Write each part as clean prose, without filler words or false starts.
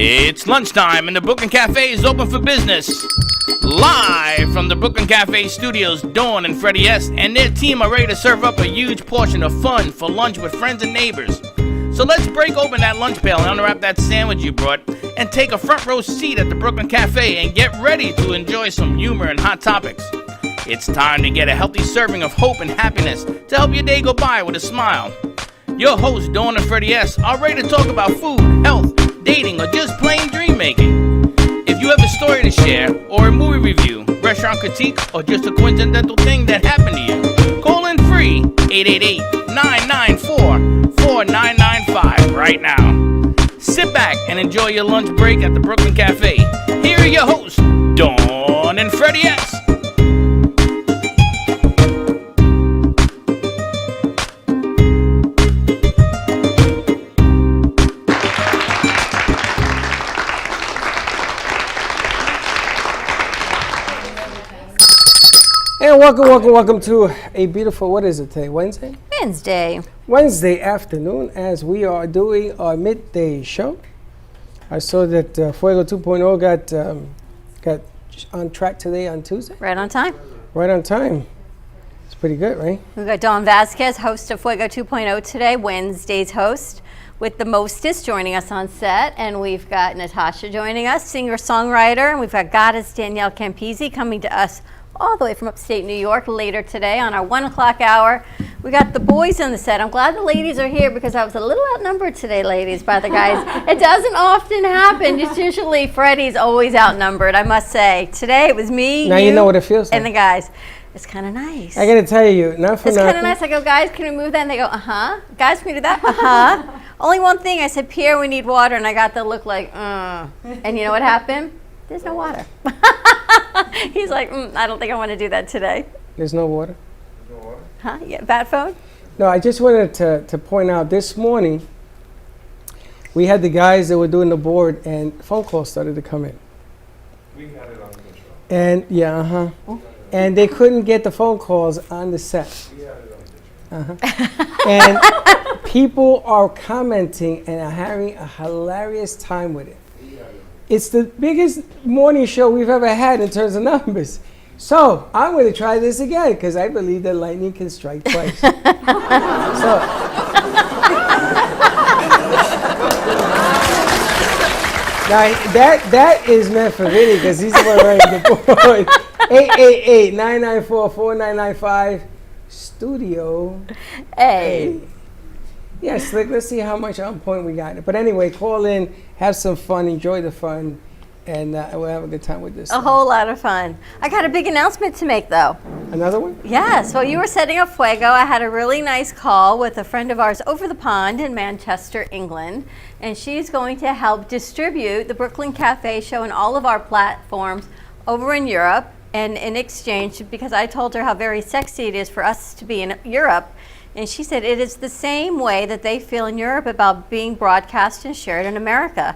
It's lunchtime and the Brooklyn Café is open for business. Live from the Brooklyn Café studios, Dawn and Freddie S. and their team are ready to serve up a huge portion of fun for lunch with friends and neighbors. So let's break open that lunch pail and unwrap that sandwich you brought and take a front row seat at the Brooklyn Café and get ready to enjoy some humor and hot topics. It's time to get a healthy serving of hope and happiness to help your day go by with a smile. Your hosts, Dawn and Freddie S., are ready to talk about food, health, dating, or just plain dream making. If you have a story to share, or a movie review, restaurant critique, or just a coincidental thing that happened to you, call in free 888-994-4995 right now. Sit back and enjoy your lunch break at the Brooklyn Café. Here are your hosts, Dawn and Freddie S. And welcome to a beautiful, what is it today, Wednesday? Wednesday afternoon as we are doing our midday show. I saw that Fuego 2.0 got on track today on Tuesday. Right on time. Right on time. It's pretty good, right? We've got Dawn Vasquez, host of Fuego 2.0 today, Wednesday's host, with the Mostest joining us on set. And we've got Natasha joining us, singer-songwriter. And we've got Goddess Danielle Campisi coming to us all the way from upstate New York later today on our 1 o'clock hour. We got the boys on the set. I'm glad the ladies are here because I was a little outnumbered today, ladies, by the guys. It doesn't often happen. It's usually Freddie's always outnumbered, I must say. Today it was me, now you know what it feels like. And the guys. It's kind of nice. I got to tell you, not for it's nothing. It's kind of nice. I go, guys, can we move that? And they go, uh-huh. Guys, can we do that? Uh-huh. Only one thing. I said, Pierre, we need water. And I got the look like, And you know what happened? There's no water. He's like, I don't think I want to do that today. There's no water? No water? Huh? Yeah, bad phone? No, I just wanted to point out this morning, we had the guys that were doing the board and phone calls started to come in. We had it on the show. And, yeah, And they couldn't get the phone calls on the set. We had it on the show. And people are commenting and are having a hilarious time with it. It's the biggest morning show we've ever had in terms of numbers. So I'm going to try this again because I believe that lightning can strike twice. So now that is meant for Vinny because he's the one writing the board. 888-994-4995 Studio A. Yeah, Slick, let's see how much on point we got. But anyway, call in, have some fun, enjoy the fun, and we'll have a good time with this. A whole lot of fun. I got a big announcement to make, though. Another one? Yes. While you were setting up Fuego, I had a really nice call with a friend of ours over the pond in Manchester, England, and she's going to help distribute the Brooklyn Café show and all of our platforms over in Europe. And in exchange, because I told her how very sexy it is for us to be in Europe, and she said it is the same way that they feel in Europe about being broadcast and shared in America.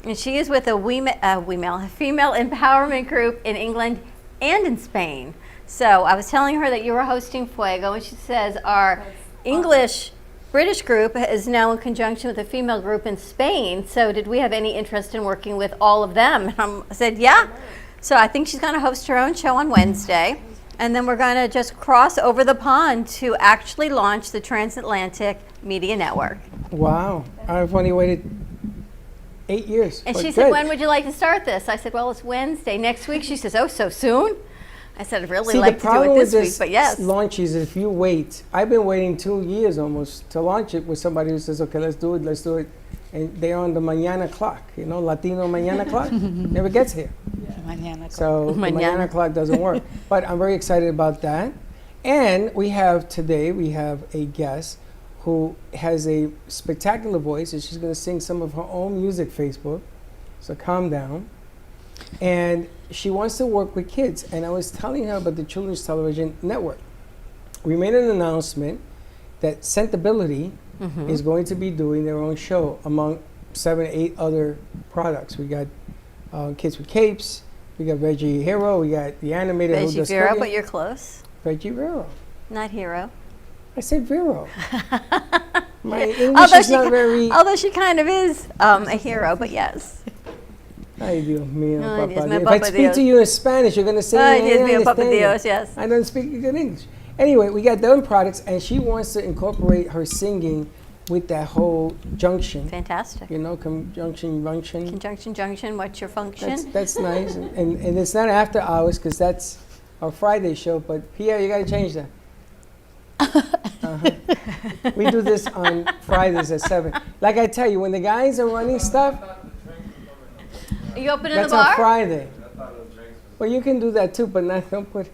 And she is with a female empowerment group in England and in Spain. So I was telling her that you were hosting Fuego, and she says our British group is now in conjunction with a female group in Spain. So did we have any interest in working with all of them? And I said, yeah. So I think she's going to host her own show on Wednesday. And then we're going to just cross over the pond to actually launch the Transatlantic Media Network. Wow. I've only waited 8 years. And she said, when would you like to start this? I said, well, it's Wednesday. Next week. She says, oh, so soon? I said, I'd really like to do it this week, but yes. Launch is if you wait. I've been waiting 2 years almost to launch it with somebody who says, okay, let's do it. And they're on the mañana clock, Latino mañana clock. Never gets here. So the mañana clock doesn't work. But I'm very excited about that. And we have a guest who has a spectacular voice, and she's going to sing some of her own music, Facebook. So calm down. And she wants to work with kids. And I was telling her about the Children's Television Network. We made an announcement that Scentability is going to be doing their own show among 7 or 8 other products. We got Kids with Capes, we got Veggie Hero, we got the animator who does Veggie Vero, cooking. but you're close. Veggie Vero. Not Hero. I said Vero. My English is not very... Although she kind of is a hero, but yes. Ay, Dios mío, Ay, papá Dios mío, Dios. If Papa I speak Dios. to you in Spanish, you're going to say, Ay, "I Dios mío, Papa understand you." Dios, yes. I don't speak good English. Anyway, we got them products, and she wants to incorporate her singing with that whole junction. Fantastic. You know, conjunction, junction. Conjunction, junction, what's your function? That's nice. And it's not after hours because that's our Friday show. But Pierre, you got to change that. We do this on Fridays at 7. Like I tell you, when the guys are running stuff, Are you opening that's the bar? on Friday. I thought it was drinks. Well, you can do that too, but not, don't put,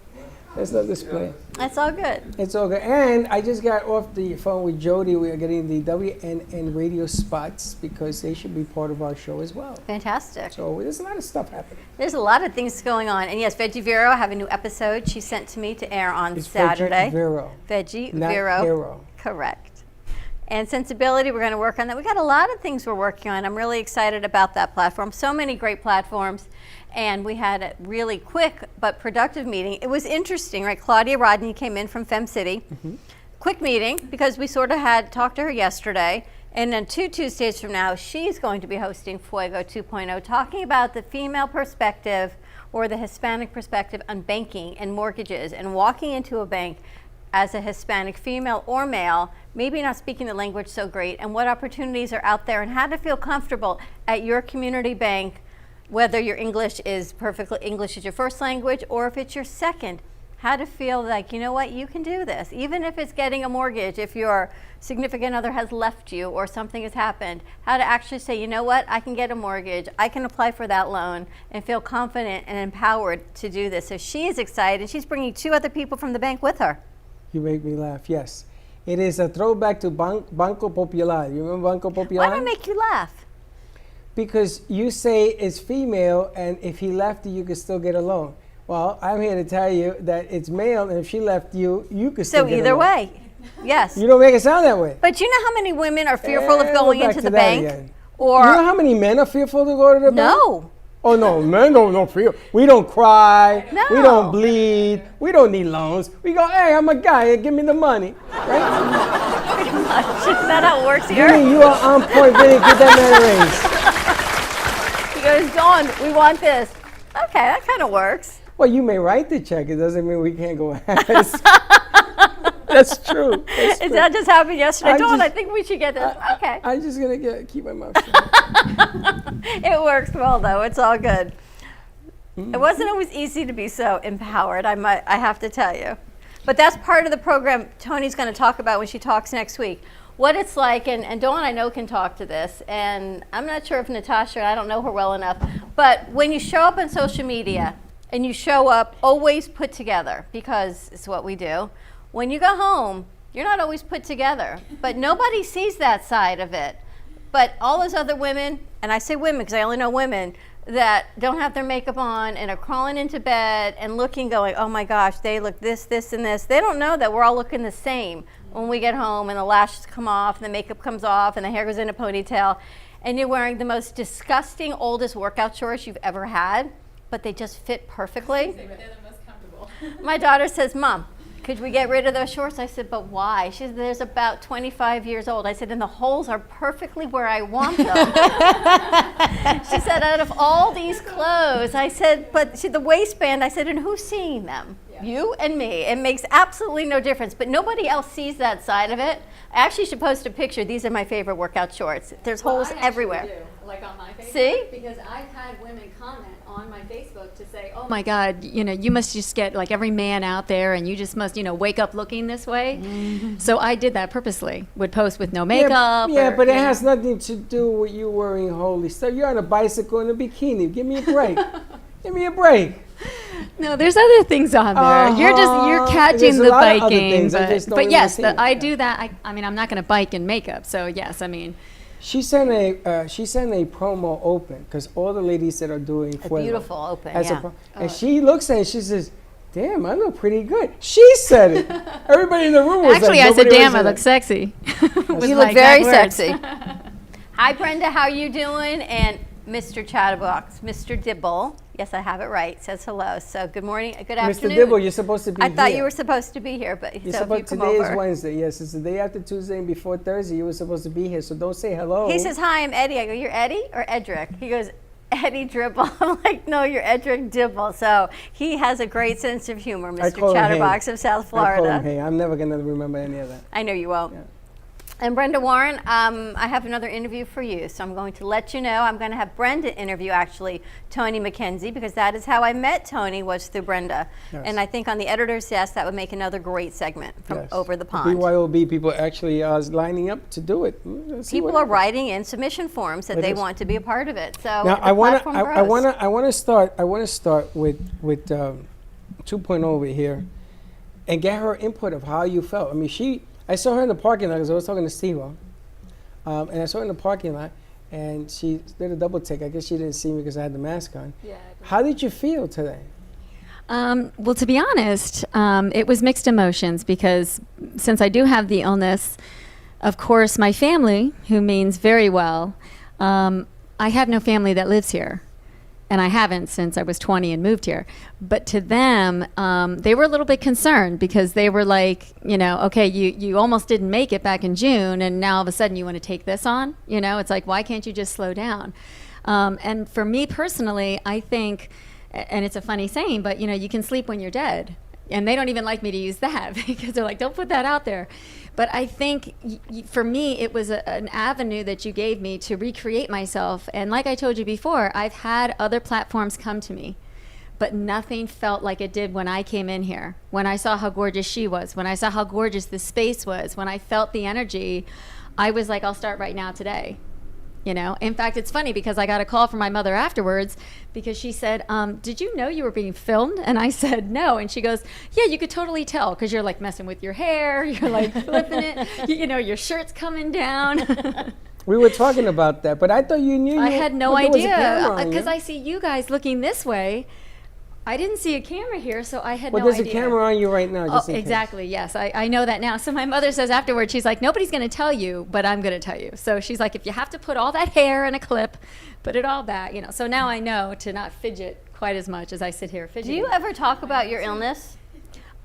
there's no display. That's all good. It's all good. And I just got off the phone with Jody. We are getting the WNN radio spots because they should be part of our show as well. Fantastic. So there's a lot of stuff happening. There's a lot of things going on. And yes, Veggie Vero, I have a new episode she sent to me to air on It's Saturday. Veggie Vero, Veggie not Vero. Hero. Correct. And Sensibility, we're going to work on that. We got a lot of things we're working on. I'm really excited about that platform. So many great platforms. And we had a really quick but productive meeting. It was interesting, right? Claudia Rodney came in from Fem City. Quick meeting because we sort of had talked to her yesterday. And then 2 Tuesdays from now, she's going to be hosting Fuego 2.0, talking about the female perspective or the Hispanic perspective on banking and mortgages and walking into a bank as a Hispanic female or male, maybe not speaking the language so great, and what opportunities are out there and how to feel comfortable at your community bank, whether your English is your first language or if it's your second. How to feel like, you know what, you can do this. Even if it's getting a mortgage, if your significant other has left you or something has happened, how to actually say, you know what, I can get a mortgage, I can apply for that loan and feel confident and empowered to do this. So she is excited. She's bringing 2 other people from the bank with her. You make me laugh, yes. It is a throwback to Banco Popular. You remember Banco Popular? Why do I make you laugh? Because you say it's female, and if he left you, you could still get a loan. Well, I'm here to tell you that it's male, and if she left you, you could still So get a either loan. way, yes. You don't make it sound that way. But you know how many women are fearful of we're going back into to the that bank? again. Or You know how many men are fearful to go to the bank? no. Oh no, men don't feel. We don't cry. No. We don't bleed. We don't need loans. We go, hey, I'm a guy. Give me the money. Right? Isn't that how it works here? Vinny, you are on point, Vinny. Get that man a raise. He goes, Dawn, we want this. Okay, that kind of works. Well, you may write the check. It doesn't mean we can't go ask. That's true. That's Did true. that just happen yesterday? I'm Dawn, just- I think we should get this. Okay. I'm just gonna keep my mouth shut. It works well, though. It's all good. It wasn't always easy to be so empowered, I have to tell you. But that's part of the program Tony's going to talk about when she talks next week. What it's like, and Dawn I know can talk to this, and I'm not sure if Natasha, I don't know her well enough, but when you show up on social media and you show up always put together, because it's what we do, when you go home, you're not always put together, but nobody sees that side of it. But all those other women, and I say women because I only know women, that don't have their makeup on and are crawling into bed and looking, going, oh my gosh, they look this, this, and this. They don't know that we're all looking the same when we get home and the lashes come off and the makeup comes off and the hair goes in a ponytail and you're wearing the most disgusting, oldest workout shorts you've ever had, but they just fit perfectly. They're the most comfortable. My daughter says, Mom, could we get rid of those shorts? I said, but why? She said, there's about 25 years old. I said, and the holes are perfectly where I want them. She said, out of all these clothes, I said, but the waistband, I said, and who's seeing them? Yeah. You and me. It makes absolutely no difference, but nobody else sees that side of it. I actually should post a picture. These are my favorite workout shorts. There's holes everywhere. Like on my Facebook. See? Because I've had women comment on my Facebook to say, oh my God, you must just get like every man out there and you just must, wake up looking this way. Mm-hmm. So I did that purposely. Would post with no makeup. Yeah, but it has nothing to do with you wearing holy stuff. You're on a bicycle in a bikini. Give me a break. Give me a break. No, there's other things on there. You're catching There's a the lot of other biking. things. I just don't But really yes, see it. I do that. I mean, I'm not going to bike in makeup. So yes, I mean. She sent a promo open because all the ladies that are doing A Fuego beautiful open, has a yeah. and she looks at it, she says, damn, I look pretty good. She said it. Everybody in the room was Actually, like, I said, nobody damn, was I like- look sexy. With You look my very exact words. sexy. Hi, Brenda. How you doing? And Mr. Chatterbox, Mr. Dibble. Yes, I have it right. Says hello. So good morning. Good Mr. afternoon. Dibble, you're supposed to be I thought here. you were supposed to be here, but You're so if you supposed, come today over. is Wednesday. Yes, it's the day after Tuesday and before Thursday. You were supposed to be here, so don't say hello. He says, hi, I'm Eddie. I go, you're Eddie or Edric? He goes, Eddie Dribble. I'm like, no, you're Edric Dibble. So he has a great sense of humor, I Mr. call him Chatterbox Hey. of South I call him Florida. Hey. I'm never gonna remember any of that. I know you won't. Yeah. And Brenda Warren, I have another interview for you. So I'm going to let you know. I'm going to have Brenda interview, actually, Tony McKenzie, because that is how I met Tony, was through Brenda. Yes. And I think on the editor's desk, that would make another great segment from Yes. Over the Pond. BYOB people actually are lining up to do it. Let's see People what are happens. writing in submission forms that It they is. want to be a part of it. So Now the I want platform to grows. I want to start with 2.0 over here, and get her input of how you felt. I mean, I saw her in the parking lot because I was talking to Steve, and I saw her in the parking lot, and she did a double take. I guess she didn't see me because I had the mask on. Yeah. How did you feel today? Well, to be honest, it was mixed emotions because since I do have the illness, of course, my family, who means very well, I have no family that lives here. And I haven't since I was 20 and moved here. But to them, they were a little bit concerned because they were like, okay, you almost didn't make it back in June, and now all of a sudden you want to take this on? It's like, why can't you just slow down? And for me personally, I think, and it's a funny saying, but you can sleep when you're dead. And they don't even like me to use that because they're like, don't put that out there. But I think for me, it was an avenue that you gave me to recreate myself. And like I told you before, I've had other platforms come to me, but nothing felt like it did when I came in here. When I saw how gorgeous she was, when I saw how gorgeous the space was, when I felt the energy, I was like, I'll start right now today. In fact, it's funny because I got a call from my mother afterwards because she said, did you know you were being filmed? And I said, no. And she goes, yeah, you could totally tell because you're like messing with your hair. You're like flipping it. Your shirt's coming down. We were talking about that, but I thought you knew. I had no there was a idea camera on because you. I see you guys looking this way. I didn't see a camera here, so I had Well, no there's idea. a camera on you right now. Oh, Just in case. exactly. Yes, I know that now. So my mother says afterwards, she's like, nobody's going to tell you, but I'm going to tell you. So she's like, if you have to put all that hair in a clip, put it all back. So now I know to not fidget quite as much as I sit here Do fidgeting. you ever talk about your illness?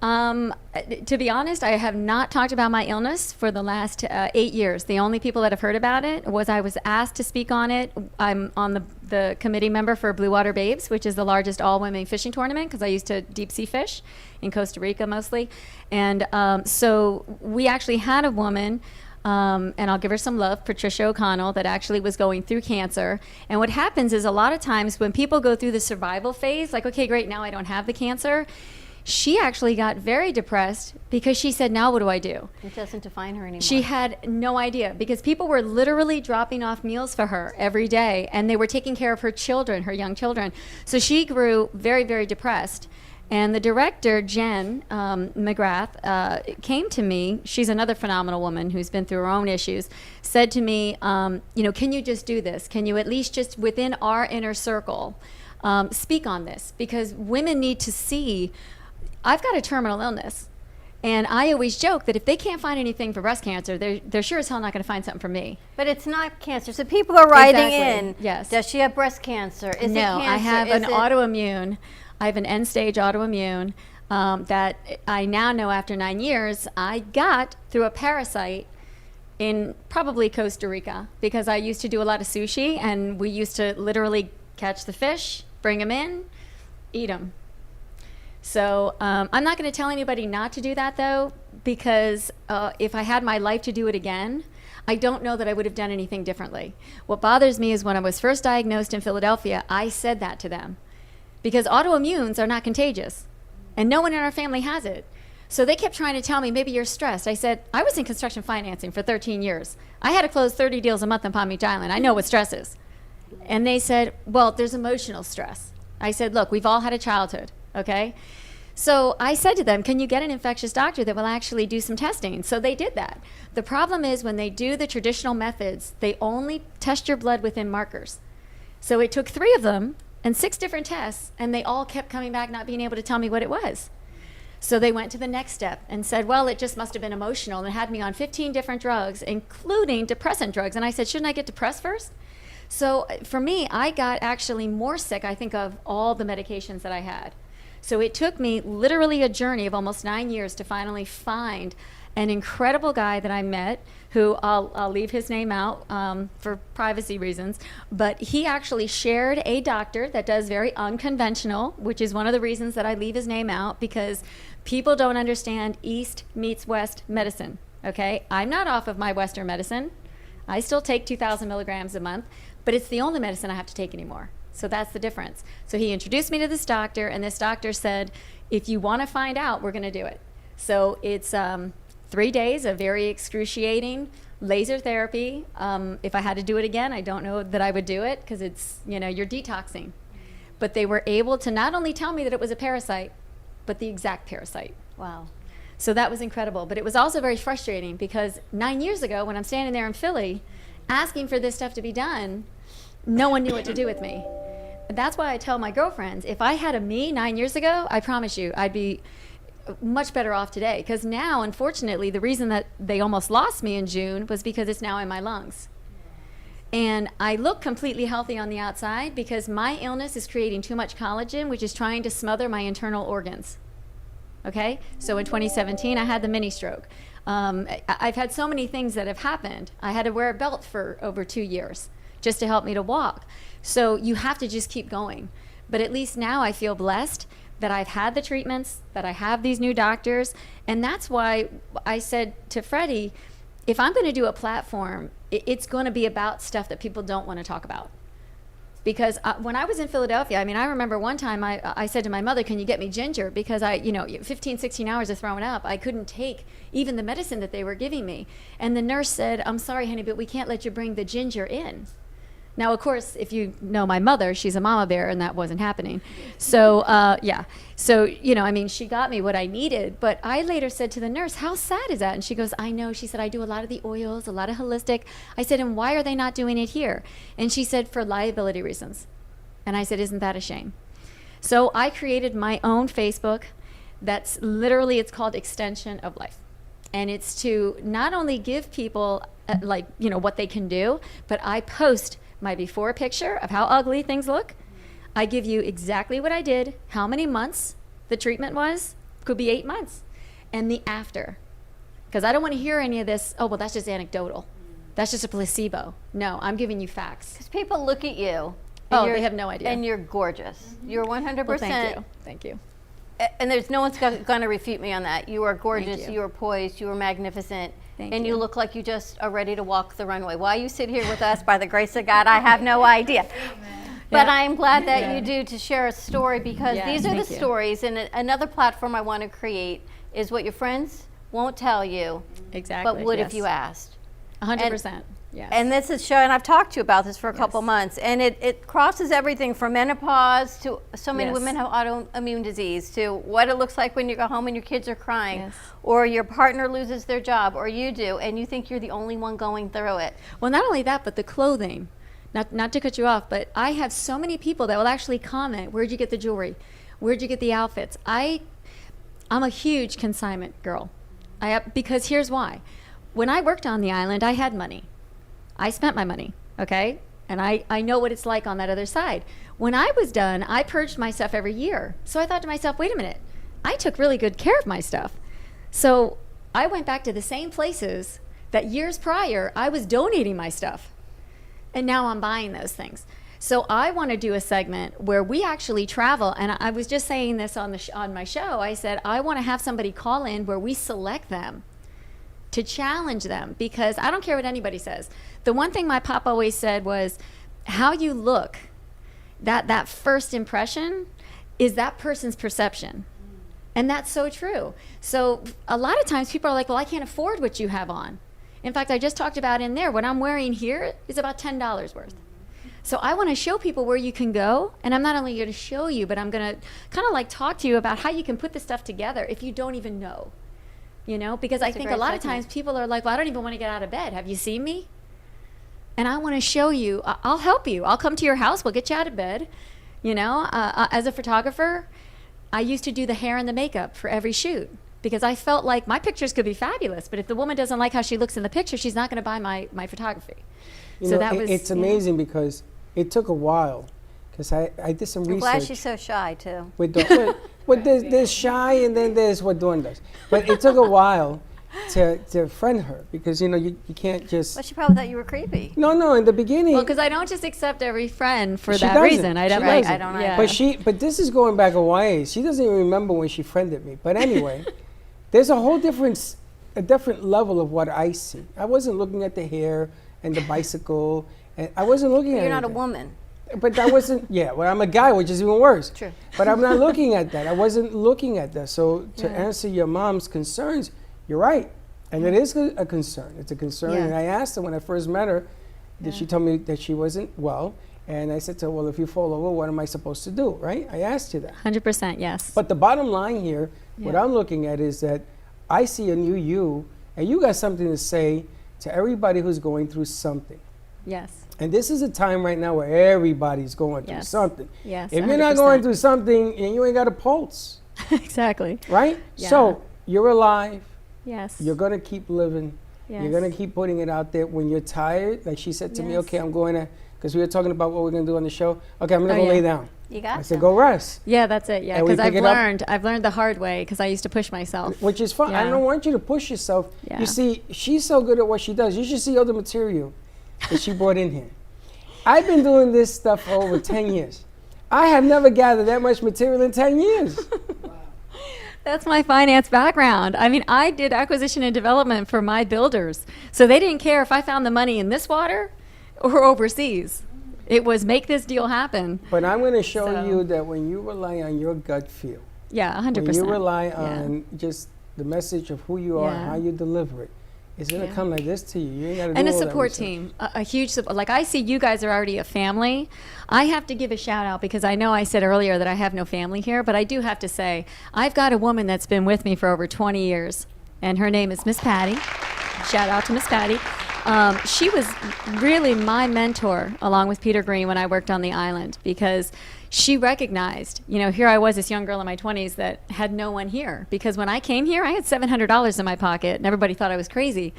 To be honest, I have not talked about my illness for the last 8 years. The only people that have heard about it was I was asked to speak on it. I'm on the committee member for Blue Water Babes, which is the largest all-women fishing tournament because I used to deep sea fish in Costa Rica mostly. And so we actually had a woman, and I'll give her some love, Patricia O'Connell, that actually was going through cancer. And what happens is a lot of times when people go through the survival phase, like, okay, great, now I don't have the cancer, she actually got very depressed because she said, now what do I do? It doesn't define her anymore. She had no idea because people were literally dropping off meals for her every day and they were taking care of her children, her young children. So she grew very, very depressed. And the director, Jen McGrath, came to me. She's another phenomenal woman who's been through her own issues, said to me, can you just do this? Can you at least just within our inner circle speak on this? Because women need to see, I've got a terminal illness. And I always joke that if they can't find anything for breast cancer, they're sure as hell not going to find something for me. But it's not cancer. So people are writing Exactly. in. Yes. Does she have breast cancer? Is it No, cancer? I have Is an it- autoimmune. I have an end-stage autoimmune that I now know after 9 years I got through a parasite in probably Costa Rica because I used to do a lot of sushi and we used to literally catch the fish, bring them in, eat them. So I'm not going to tell anybody not to do that though because if I had my life to do it again, I don't know that I would have done anything differently. What bothers me is when I was first diagnosed in Philadelphia, I said that to them because autoimmunes are not contagious and no one in our family has it. So they kept trying to tell me, maybe you're stressed. I said, I was in construction financing for 13 years. I had to close 30 deals a month in Palm Beach Island. I know what stress is. And they said, well, there's emotional stress. I said, look, we've all had a childhood, okay? So I said to them, can you get an infectious doctor that will actually do some testing? So they did that. The problem is when they do the traditional methods, they only test your blood within markers. So it took 3 of them and 6 different tests, and they all kept coming back not being able to tell me what it was. So they went to the next step and said, well, it just must have been emotional, and had me on 15 different drugs, including depressant drugs. And I said, shouldn't I get depressed first? So for me, I got actually more sick, I think, of all the medications that I had. So it took me literally a journey of almost 9 years to finally find an incredible guy that I met, who I'll leave his name out for privacy reasons, but he actually shared a doctor that does very unconventional, which is one of the reasons that I leave his name out, because people don't understand East meets West medicine, okay? I'm not off of my Western medicine. I still take 2,000 milligrams a month, but it's the only medicine I have to take anymore. So that's the difference. So he introduced me to this doctor, and this doctor said, if you want to find out, we're going to do it. So it's 3 days of very excruciating laser therapy. If I had to do it again, I don't know that I would do it, because it's, you're detoxing. But they were able to not only tell me that it was a parasite, but the exact parasite. Wow. So that was incredible. But it was also very frustrating, because 9 years ago, when I'm standing there in Philly asking for this stuff to be done, no one knew what to do with me. That's why I tell my girlfriends, if I had a me 9 years ago, I promise you, I'd be much better off today. Because now, unfortunately, the reason that they almost lost me in June was because it's now in my lungs. And I look completely healthy on the outside because my illness is creating too much collagen, which is trying to smother my internal organs. Okay? So in 2017, I had the mini stroke. I've had so many things that have happened. I had to wear a belt for over 2 years just to help me to walk. So you have to just keep going. But at least now I feel blessed that I've had the treatments, that I have these new doctors. And that's why I said to Freddie, if I'm going to do a platform, it's going to be about stuff that people don't want to talk about. Because when I was in Philadelphia, I remember one time I said to my mother, can you get me ginger? Because 15, 16 hours of throwing up, I couldn't take even the medicine that they were giving me. And the nurse said, I'm sorry, honey, but we can't let you bring the ginger in. Now, of course, if you know my mother, she's a mama bear, and that wasn't happening. So, yeah. So, she got me what I needed. But I later said to the nurse, how sad is that? And she goes, I know. She said, I do a lot of the oils, a lot of holistic. I said, and why are they not doing it here? And she said, for liability reasons. And I said, isn't that a shame? So I created my own Facebook that's literally, it's called Extension of Life. And it's to not only give people, what they can do, but I post my before picture of how ugly things look. I give you exactly what I did, how many months the treatment was, could be 8 months, and the after. Because I don't want to hear any of this, oh, well, that's just anecdotal. That's just a placebo. No, I'm giving you facts. Because people look at you. Oh, they have no idea. And you're gorgeous. You're 100%. Well, thank you. Thank you. And there's no one's going to refute me on that. You are gorgeous. Thank you. You are poised. You are magnificent. Thank and you. you look like you just are ready to walk the runway. Why you sit here with us, by the grace of God, I have no idea. But Yeah. I am glad that you do, to share a story, because Yes, these are the thank you. stories. And another platform I want to create is what your friends won't tell you, Exactly. but would yes. if you asked. 100%. Yes. And this is showing, I've talked to you about this for a couple Yes. months, and it crosses everything from menopause to so many Yes. women have autoimmune disease, to what it looks like when you go home and your kids are crying, Yes. or your partner loses their job, or you do, and you think you're the only one going through it. Well, not only that, but the clothing. Not to cut you off, but I have so many people that will actually comment, where'd you get the jewelry? Where'd you get the outfits? I'm a huge consignment girl. Because here's why. When I worked on the island, I had money. I spent my money, okay? And I know what it's like on that other side. When I was done, I purged my stuff every year. So I thought to myself, wait a minute, I took really good care of my stuff. So I went back to the same places that years prior I was donating my stuff. And now I'm buying those things. So I want to do a segment where we actually travel. And I was just saying this on my show. I said, I want to have somebody call in where we select them to challenge them, because I don't care what anybody says. The one thing my pop always said was, how you look, that first impression is that person's perception. And that's so true. So a lot of times people are like, well, I can't afford what you have on. In fact, I just talked about in there, what I'm wearing here is about $10 worth. So I want to show people where you can go, and I'm not only going to show you, but I'm going to kind of like talk to you about how you can put this stuff together if you don't even know. Because I That's a think a great lot of segment. times people are like, well, I don't even want to get out of bed. Have you seen me? And I want to show you. I'll help you. I'll come to your house. We'll get you out of bed. As a photographer, I used to do the hair and the makeup for every shoot, because I felt like my pictures could be fabulous, but if the woman doesn't like how she looks in the picture, she's not going to buy my photography. It's amazing because it took a while, because I did some I'm research. glad she's so shy, too. with the, But there's shy, and then there's what Dawn does. But it took a while to friend her, because you can't just. Well, she probably thought you were creepy. No, in the beginning. Well, because I don't just accept every friend for She that doesn't. reason. I She don't. doesn't. I don't know. Yeah. But this is going back a ways. She doesn't even remember when she friended me. But anyway, there's a whole different level of what I see. I wasn't looking at the hair and the bicycle, and I wasn't looking at. You're not a anything. woman. But that wasn't. Yeah, well, I'm a guy, which is even worse. True. But I'm not looking at that. I wasn't looking at that. So to answer your mom's concerns, you're right, and it is a concern. It's a concern. Yeah. And I asked her when I first met her, that she told me that she wasn't well. And I said to her, well, if you fall over, what am I supposed to do, right? I asked you that. 100%, yes. But the bottom line here, what I'm looking at is that I see a new you, and you got something to say to everybody who's going through something. Yes. And this is a time right now where everybody's going through something. Yes. If you're not 100%. going through something, and you ain't got a pulse, Exactly. right? Yeah. So you're alive. Yes. You're going to keep living. Yes. You're going to keep putting it out there. When you're tired, like she said to me, Yes. okay, I'm going to, because we were talking about what we're going to do on the show. Okay, I'm going to Oh, go lay yeah. down. You I got said, to. go rest. Yeah, that's it. Yeah, And we because pick it up. I've learned the hard way because I used to push myself. Which is fine. I Yeah. don't want you to push yourself. Yeah. You see, she's so good at what she does. You should see all the material that she brought in here. I've been doing this stuff for over 10 years. I have never gathered that much material in 10 years. That's my finance background. I mean, I did acquisition and development for my builders. So they didn't care if I found the money in this water or overseas. It was make this deal happen. But I'm going to show So- you that when you rely on your gut feel, Yeah, 100%. when you rely Yeah. on just the message of who you are and Yeah. how you deliver it, it's going to Yeah. come like this to you. You ain't got to do And a all that support research. team, a huge support. Like I see you guys are already a family. I have to give a shout out because I know I said earlier that I have no family here, but I do have to say I've got a woman that's been with me for over 20 years, and her name is Miss Patty. Shout out to Miss Patty. She was really my mentor along with Peter Green when I worked on the island because she recognized, here I was, this young girl in my 20s that had no one here. Because when I came here, I had $700 in my pocket, and everybody thought I was crazy.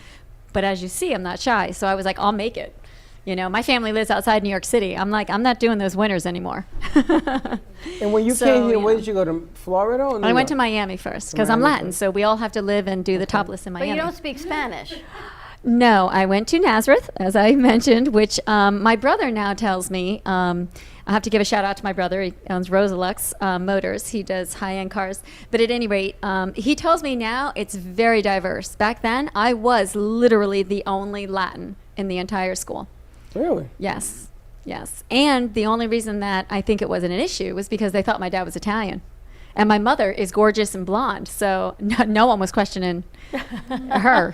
But as you see, I'm not shy. So I was like, I'll make it. My family lives outside New York City. I'm like, I'm not doing those winters anymore. And when you So, came here, yeah. where did you go, to Florida or New I went to York? Miami first because I'm Miami Latin. first. So we all have to live and do the topless in But Miami. you don't speak Spanish. No, I went to Nazareth, as I mentioned, which my brother now tells me. I have to give a shout out to my brother. He owns Rosalux Motors. He does high-end cars. But at any rate, he tells me now it's very diverse. Back then, I was literally the only Latin in the entire school. Really? Yes, yes. And the only reason that I think it wasn't an issue was because they thought my dad was Italian. And my mother is gorgeous and blonde, so no one was questioning her.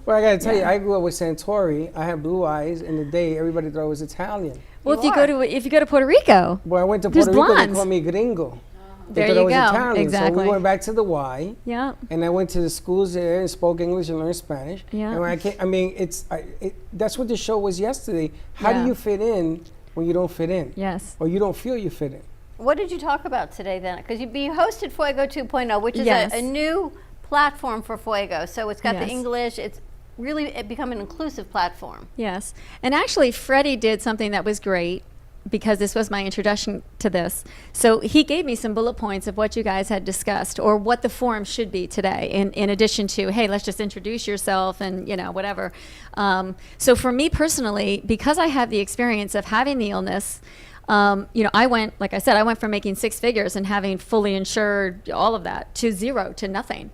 Well, I got to tell you, I grew up with Santori. I had blue eyes. In the day, everybody thought I was Italian. Well, You if you go to Puerto Rico, When I went to There's Puerto Rico, they blondes. called me gringo. They There thought I you was go. Italian. So Exactly. we went back to the Y, yeah, and I went to the schools there and spoke English and learned Spanish. Yeah. And when I came, I mean, that's what the show was yesterday. How Yeah. do you fit in when you don't fit in? yes. Or you don't feel you fit in? What did you talk about today then? Because you hosted Fuego 2.0, which is Yes. a new platform for Fuego. So it's got the Yes. English. It's really become an inclusive platform. Yes. And actually, Freddie did something that was great because this was my introduction to this. So he gave me some bullet points of what you guys had discussed or what the forum should be today, in addition to, hey, let's just introduce yourself and, whatever. So for me personally, because I have the experience of having the illness, I went, like I said, I went from making six figures and having fully insured all of that to zero, to nothing.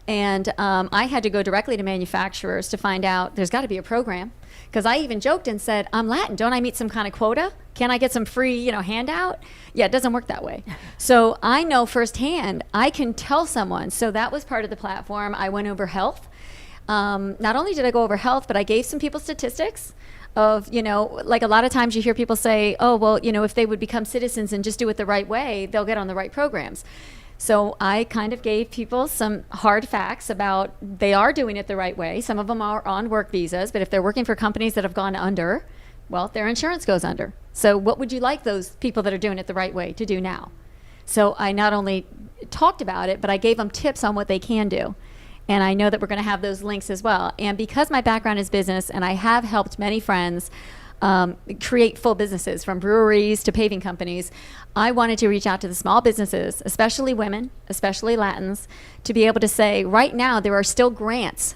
And I had to go directly to manufacturers to find out there's got to be a program. Because I even joked and said, I'm Latin. Don't I meet some kind of quota? Can I get some free, handout? Yeah, it doesn't work that way. So I know firsthand, I can tell someone. So that was part of the platform. I went over health. Not only did I go over health, but I gave some people statistics of, like a lot of times you hear people say, oh, well, if they would become citizens and just do it the right way, they'll get on the right programs. So I kind of gave people some hard facts about they are doing it the right way. Some of them are on work visas, but if they're working for companies that have gone under, well, their insurance goes under. So what would you like those people that are doing it the right way to do now? So I not only talked about it, but I gave them tips on what they can do. And I know that we're going to have those links as well. And because my background is business and I have helped many friends, create full businesses from breweries to paving companies. I wanted to reach out to the small businesses, especially women, especially Latins, to be able to say, right now there are still grants.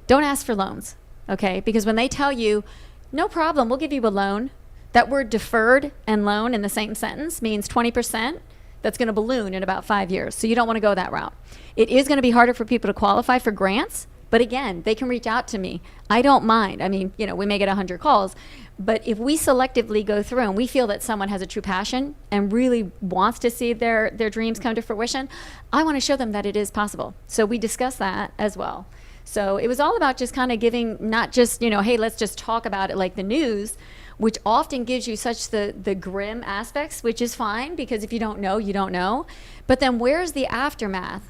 Don't ask for loans, okay? Because when they tell you, no problem, we'll give you a loan, that word deferred and loan in the same sentence means 20%. That's going to balloon in about 5 years. So you don't want to go that route. It is going to be harder for people to qualify for grants, but again, they can reach out to me. I don't mind. I mean, we may get 100 calls, but if we selectively go through and we feel that someone has a true passion and really wants to see their dreams come to fruition, I want to show them that it is possible. So we discuss that as well. So it was all about just kind of giving, not just, hey, let's just talk about it like the news, which often gives you such the grim aspects, which is fine, because if you don't know, you don't know. But then where's the aftermath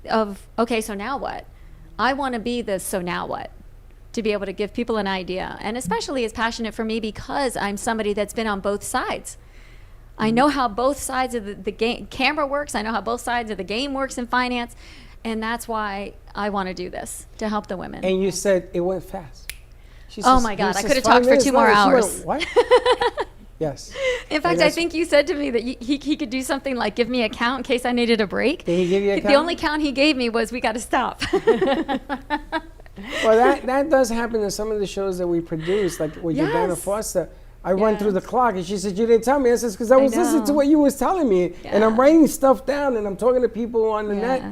of, okay, so now what? I want to be the so now what? To be able to give people an idea. And especially it's passionate for me because I'm somebody that's been on both sides. I know how both sides of the game, camera works. I know how both sides of the game works in finance. And that's why I want to do this, to help the women. And you said it went fast. Oh my God, I could have talked for 2 more hours. What? Yes. In fact, I think you said to me that he could do something like give me a count in case I needed a break. Did he give you a count? The only count he gave me was we got to stop. Well, that does happen in some of the shows that we produce, like with your Dana Yes. Foster. I run through the clock, and she said, "You didn't tell me." I said, "Because I was listening to know. what you was telling me, and I'm Yeah. writing stuff down, and I'm talking to people on the Yeah. net,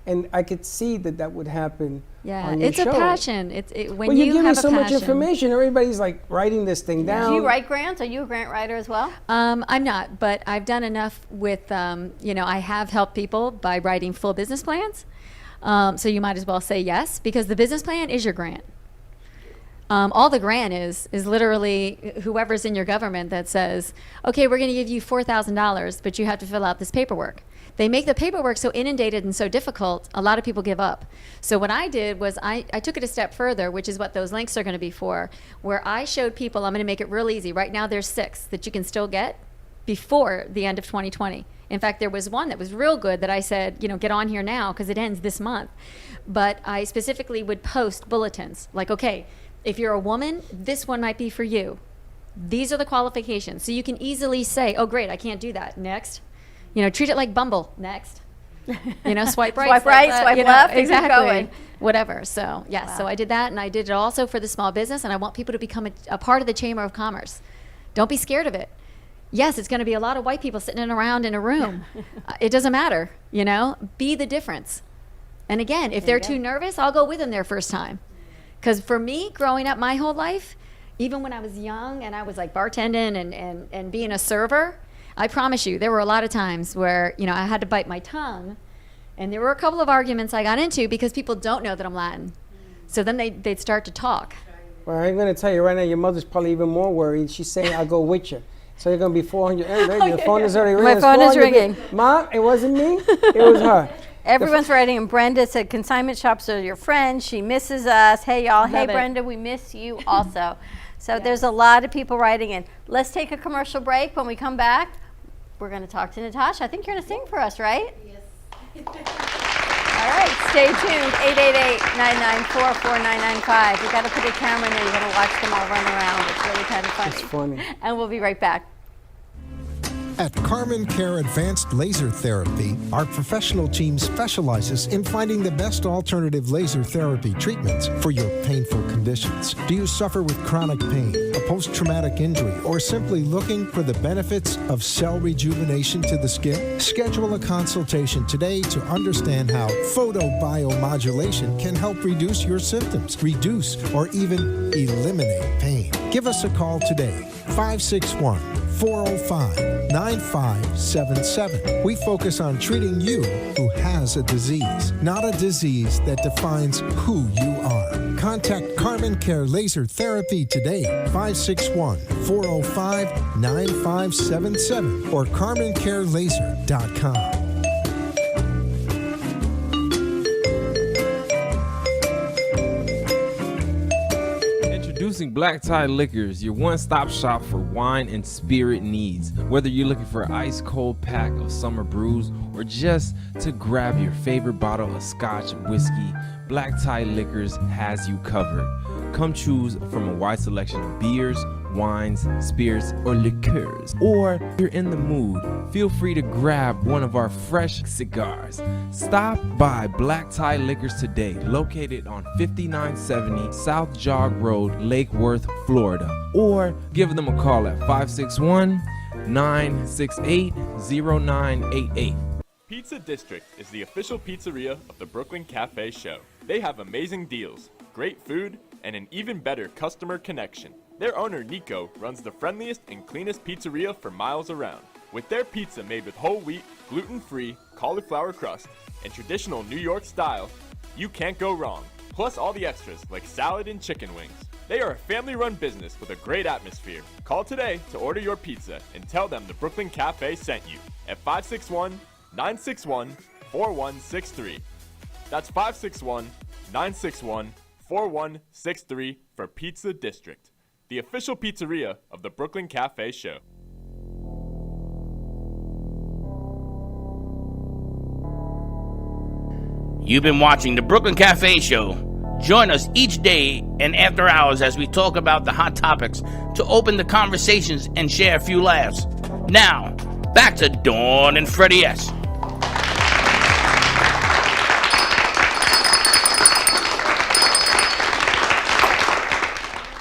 and I could see that would happen." Yeah, on your it's show. a passion. When Well, you you're giving have so a much passion. information. Everybody's like writing this thing down. Do you write grants? Are you a grant writer as well? I'm not, but I've done enough with, I have helped people by writing full business plans. So you might as well say yes, because the business plan is your grant. All the grant is literally whoever's in your government that says, okay, we're going to give you $4,000, but you have to fill out this paperwork. They make the paperwork so inundated and so difficult, a lot of people give up. So what I did was I took it a step further, which is what those links are going to be for, where I showed people, I'm going to make it real easy. Right now there's 6 that you can still get before the end of 2020. In fact, there was one that was real good that I said, get on here now because it ends this month. But I specifically would post bulletins like, okay, if you're a woman, this one might be for you. These are the qualifications. So you can easily say, oh, great, I can't do that. Next. Treat it like Bumble. Next. Swipe right. Swipe right, swipe left, and keep exactly. going. Whatever. So, yes. Wow. So I did that, and I did it also for the small business, and I want people to become a part of the Chamber of Commerce. Don't be scared of it. Yes, it's going to be a lot of white people sitting around in a room. It doesn't matter. Be the difference. And again, if they're too nervous, I'll go with them their first time. Because for me, growing up my whole life, even when I was young and I was like bartending and being a server, I promise you, there were a lot of times where, I had to bite my tongue. And there were a couple of arguments I got into because people don't know that I'm Latin. So then they'd start to talk. Well, I'm going to tell you right now, your mother's probably even more worried. She's saying, I'll go with you. So you're going to be 400. Hey, your phone is already ringing. My phone is ringing. Mom, it wasn't me. It was her. Everyone's writing, and Brenda said consignment shops are your friends. She misses us. Hey, y'all. Hey, Love it. Brenda, we miss you also. So there's a lot of people writing in. Let's take a commercial break. When we come back, we're going to talk to Natasha. I think you're going to sing for us, right? Yes. All right, stay tuned. 888-994-4995. You got to put a camera in there. You're going to watch them all run around. It's really kind of funny. It's funny. And we'll be right back. At Carmen Care Advanced Laser Therapy, our professional team specializes in finding the best alternative laser therapy treatments for your painful conditions. Do you suffer with chronic pain, a post-traumatic injury, or simply looking for the benefits of cell rejuvenation to the skin? Schedule a consultation today to understand how photobiomodulation can help reduce your symptoms, reduce or even eliminate pain. Give us a call today, 561-405-9577. We focus on treating you who has a disease, not a disease that defines who you are. Contact Carmen Care Laser Therapy today, 561-405-9577 or carmencarelaser.com. Introducing Black Tie Liquors, your one-stop shop for wine and spirit needs. Whether you're looking for an ice-cold pack of summer brews or just to grab your favorite bottle of scotch whiskey, Black Tie Liquors has you covered. Come choose from a wide selection of beers, wines, spirits, or liqueurs. Or if you're in the mood, feel free to grab one of our fresh cigars. Stop by Black Tie Liquors today, located on 5970 South Jog Road, Lake Worth, Florida. Or give them a call at 561-968-0988. Pizza District is the official pizzeria of the Brooklyn Café show. They have amazing deals, great food, and an even better customer connection. Their owner, Nico, runs the friendliest and cleanest pizzeria for miles around. With their pizza made with whole wheat, gluten-free, cauliflower crust, and traditional New York style, you can't go wrong. Plus all the extras like salad and chicken wings. They are a family-run business with a great atmosphere. Call today to order your pizza and tell them the Brooklyn Café sent you at 561-961-4163. That's 561-961-4163 for Pizza District, the official pizzeria of the Brooklyn Café show. You've been watching the Brooklyn Cafe Show. Join us each day and after hours as we talk about the hot topics to open the conversations and share a few laughs. Now, back to Dawn and Freddie S.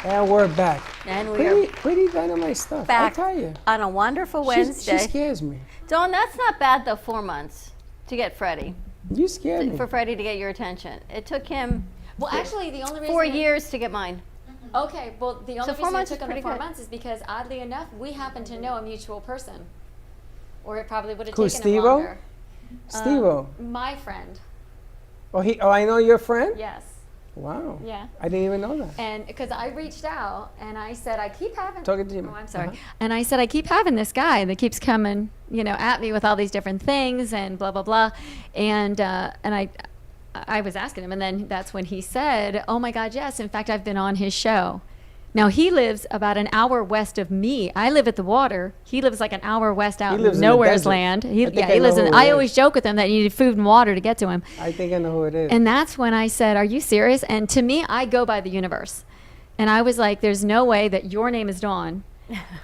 And we're back. And we are Pretty dynamite stuff. back I tell you. on a wonderful She Wednesday. scares me. Dawn, that's not bad though, 4 months to get Freddie, You scare me. for Freddie to get your attention. It took him Well, actually, the only reason 4 years to get mine. Okay, well, the only 4 reason it months is took him pretty to 4 good. months is because, oddly enough, we happen to know a mutual person, or it probably would have Who's, taken him Steve-O? longer. Steve-O. My friend, Oh, I know your friend? yes, Wow. yeah. I didn't even know that. And because I reached out and I said, I keep having. Talking to you. Oh, I'm sorry. Uh-huh. And I said, I keep having this guy that keeps coming, at me with all these different things and blah blah blah, and I was asking him, and then that's when he said, "Oh my God, yes! In fact, I've been on his show." Now he lives about an hour west of me. I live at the water. He lives like an hour west out lives in in the nowhere's desert. land. I He think I lives know in. who it I is. always joke with him that you need food and water to get to him. I think I know who it is. And that's when I said, "Are you serious?" And to me, I go by the universe. And I was like, "There's no way that your name is Dawn,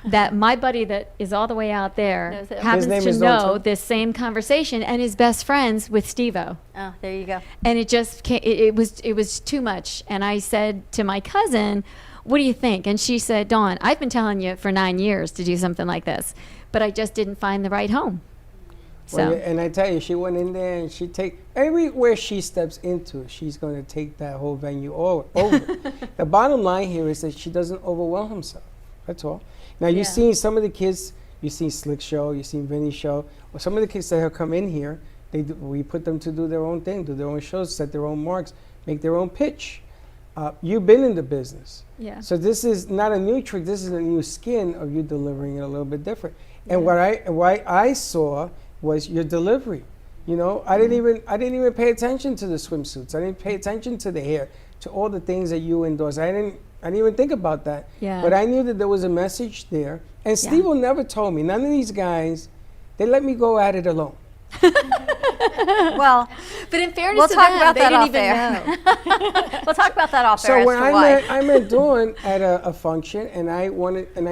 that my buddy that is all the way out there Knows it. His happens name to is Dawn, know too? this same conversation and is best friends with Steve-O." Oh, there you go. And it just it was too much. And I said to my cousin, "What do you think?" And she said, "Dawn, I've been telling you for 9 years to do something like this, but I just didn't find the right home." So Well, and I tell you, she went in there and she everywhere she steps into, she's going to take that whole venue over. The bottom line here is that she doesn't overwhelm herself. That's all. Now you've seen some of the kids. You've seen Slick show. You've seen Vinny show. Well, some of the kids that have come in here, we put them to do their own thing, do their own shows, set their own marks, make their own pitch. You've been in the business. yeah. So this is not a new trick. This is a new skin of you delivering it a little bit different. And what I saw was your delivery. I didn't even pay attention to the swimsuits. I didn't pay attention to the hair, to all the things that you endorse. I didn't even think about that. Yeah. But I knew that there was a message there. And Steve will never told me. None of these guys, they let me go at it alone. Well, But in fairness we'll to talk them, about they that didn't off even air. know. We'll talk about that off air So as when to I why. met Dawn at a function, and I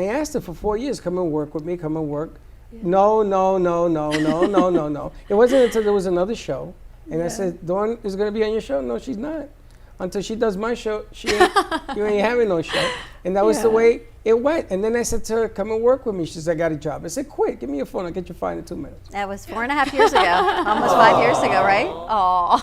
asked her for 4 years, come and work with me, come and work. No. It wasn't until there was another show, and I said, Dawn is going to be on your show? No, she's not. Until she does my show, you ain't having no show. And that was the way it went. And then I said to her, come and work with me. She said, I got a job. I said, quick, give me your phone. I'll get you fired in 2 minutes. That was 4.5 years ago, almost 5 years ago, right? Oh,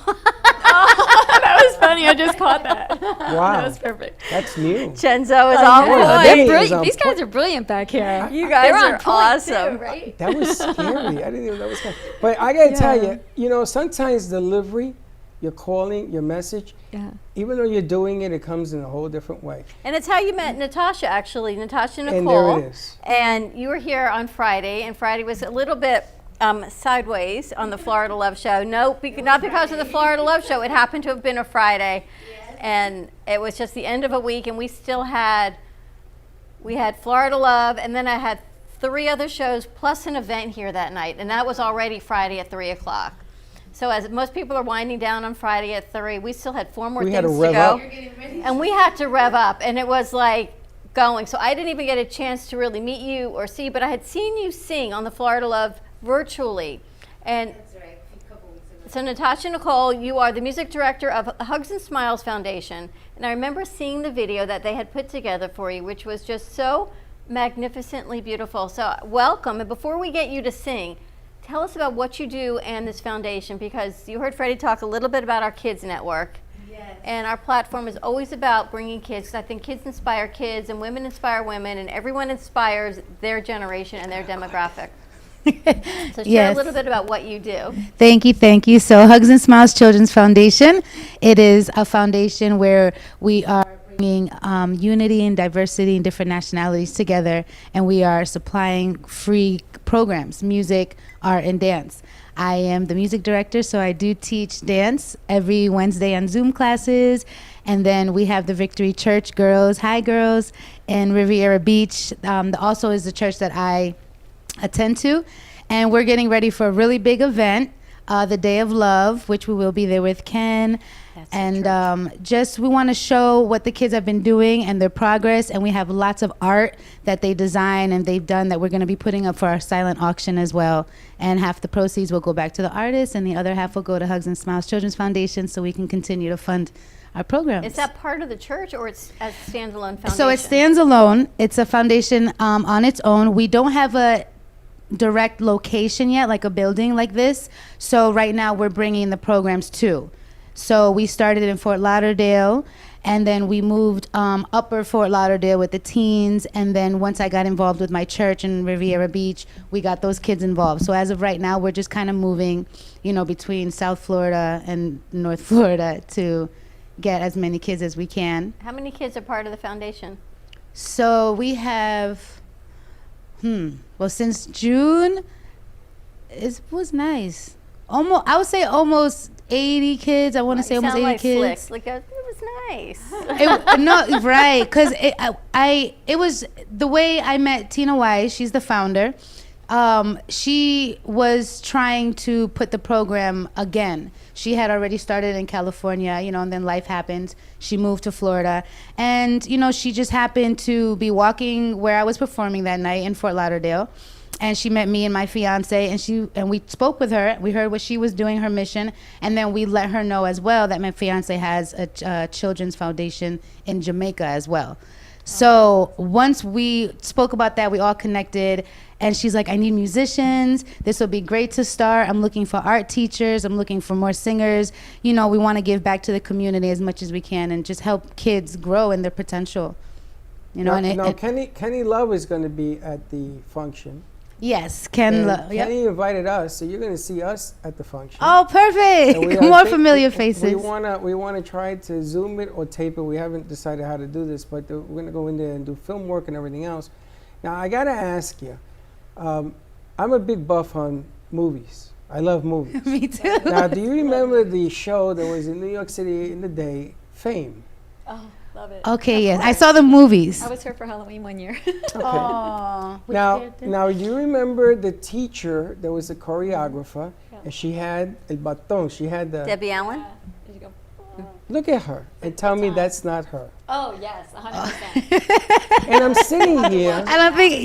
That was funny. I just caught that. Wow. That was perfect. That's new. Chenzo is know. on Yeah, point. Vinny is on These guys point. are brilliant back here. You guys They're on are point, awesome. too, right? That was scary. I didn't even know that was scary. But I got to tell you, sometimes delivery, your calling, your message, Yeah. even though you're doing it, it comes in a whole different way. And it's how you met Natasha, actually, Natasha Nicole. And there it is. And you were here on Friday, and Friday was a little bit sideways on the Florida Love Show. No, not because of the Florida Love Show. It happened to have been a Friday, and it was just the end of a week, and we had Florida Love, and then I had 3 other shows plus an event here that night, and that was already Friday at 3 o'clock. So as most people are winding down on Friday at 3, we still had 4 more We had things to rev go. up. And we had to rev up, and it was like going. So I didn't even get a chance to really meet you or see, but I had seen you sing on the Florida Love virtually. And That's right, a couple weeks ago. so Natasha Nicole, you are the music director of Hugs and Smiles Foundation. And I remember seeing the video that they had put together for you, which was just so magnificently beautiful. So welcome. And before we get you to sing, tell us about what you do and this foundation, because you heard Freddie talk a little bit about our Kids Network. Yes. And our platform is always about bringing kids, 'cause I think kids inspire kids and women inspire women and everyone inspires their generation and their demographic. So share Yes. a little bit about what you do. Thank you, thank you. So Hugs and Smiles Children's Foundation, it is a foundation where we are bringing unity and diversity and different nationalities together, and we are supplying free programs, music, art, and dance. I am the music director, so I do teach dance every Wednesday on Zoom classes. And then we have the Victory Church Girls, Hi Girls, in Riviera Beach. Also is the church that I attend to. And we're getting ready for a really big event, the Day of Love, which we will be there with Ken. That's And just we want to show what the kids have been doing and their progress. And we have lots of art that they design and they've done that we're going to be putting up for our silent auction as well. And half the proceeds will go back to the artists and the other half will go to Hugs and Smiles Children's Foundation so we can continue to fund our programs. Is that part of the church or it's a standalone foundation? So it stands alone. It's a foundation on its own. We don't have a direct location yet, like a building like this. So right now we're bringing the programs too. So we started in Fort Lauderdale, and then we moved upper Fort Lauderdale with the teens. And then once I got involved with my church in Riviera Beach, we got those kids involved. So as of right now, we're just kind of moving, between South Florida and North Florida to get as many kids as we can. How many kids are part of the foundation? So we have, well, since June, it was nice. I would say almost 80 kids. I want to say almost 80 kids. Slick. Like, it was nice. No, right, because it was the way I met Tina Wise. She's the founder. She was trying to put the program again. She had already started in California, and then life happened. She moved to Florida, and she just happened to be walking where I was performing that night in Fort Lauderdale. And she met me and my fiance, and we spoke with her. We heard what she was doing, her mission, and then we let her know as well that my fiance has a children's foundation in Jamaica as well. So once we spoke about that, we all connected, and she's like, I need musicians. This will be great to start. I'm looking for art teachers. I'm looking for more singers. We want to give back to the community as much as we can and just help kids grow in their potential. Kenny Love is going to be at the function. Yes, Ken Love. Kenny invited us, so you're going to see us at the function. Oh, perfect! More familiar faces. We wanna try to Zoom it or tape it. We haven't decided how to do this, but we're going to go in there and do film work and everything else. Now, I got to ask you, I'm a big buff on movies. I love movies. Me too. Now, do you remember the show that was in New York City in the day, Fame? Oh, love it. Okay, yes. I saw the movies. I was here for Halloween one year. Oh. Now, you remember the teacher that was a choreographer, and she had el batón. She had the... Debbie Allen? Did you go? Look at her and tell me that's not her. Oh, yes, 100%. And I'm sitting here. I don't think,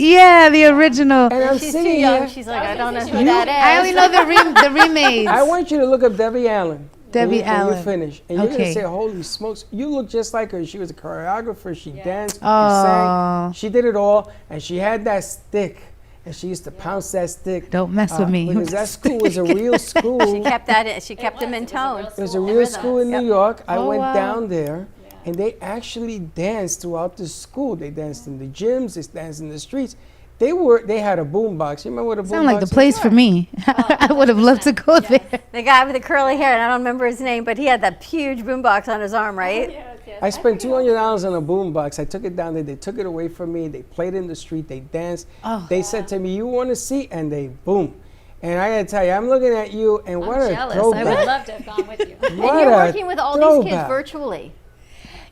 the original. And I'm She's sitting too young. here. She's like, I don't know You- who that is. I only know the remakes. I want you to look up Debbie Allen. Debbie when Allen. you finish. And you're going Okay. to say, holy smokes, you look just like her. She was a choreographer. She danced. She Oh. sang. She did it all. And she had that stick. And she used to pounce that stick. Don't mess with me. Because that school was a real school. She kept that in. She kept them in tone. It was a real school in New York. I Oh, went wow. down there, and they actually danced throughout the school. They danced in the gyms. They danced in the streets. They had a boombox. You remember what a boombox? Sound like the place for me. I would have loved to go there. The guy with the curly hair, and I don't remember his name, but he had that huge boombox on his arm, right? I spent $200 on a boombox. I took it down there. They took it away from me. They played in the street. They danced. Oh. They said to me, "You want to see?" And they boom. And I gotta tell you, I'm looking at you, and what I'm a jealous. throwback! I would love to have gone with you. And What you're a working with all these kids throwback. virtually.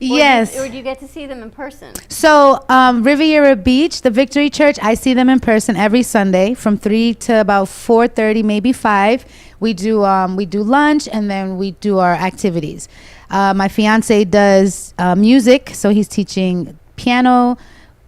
Yes. Or do you get to see them in person? So Riviera Beach, the Victory Church, I see them in person every Sunday from 3 to about 4:30, maybe 5. We do lunch and then we do our activities. My fiance does music, so he's teaching piano,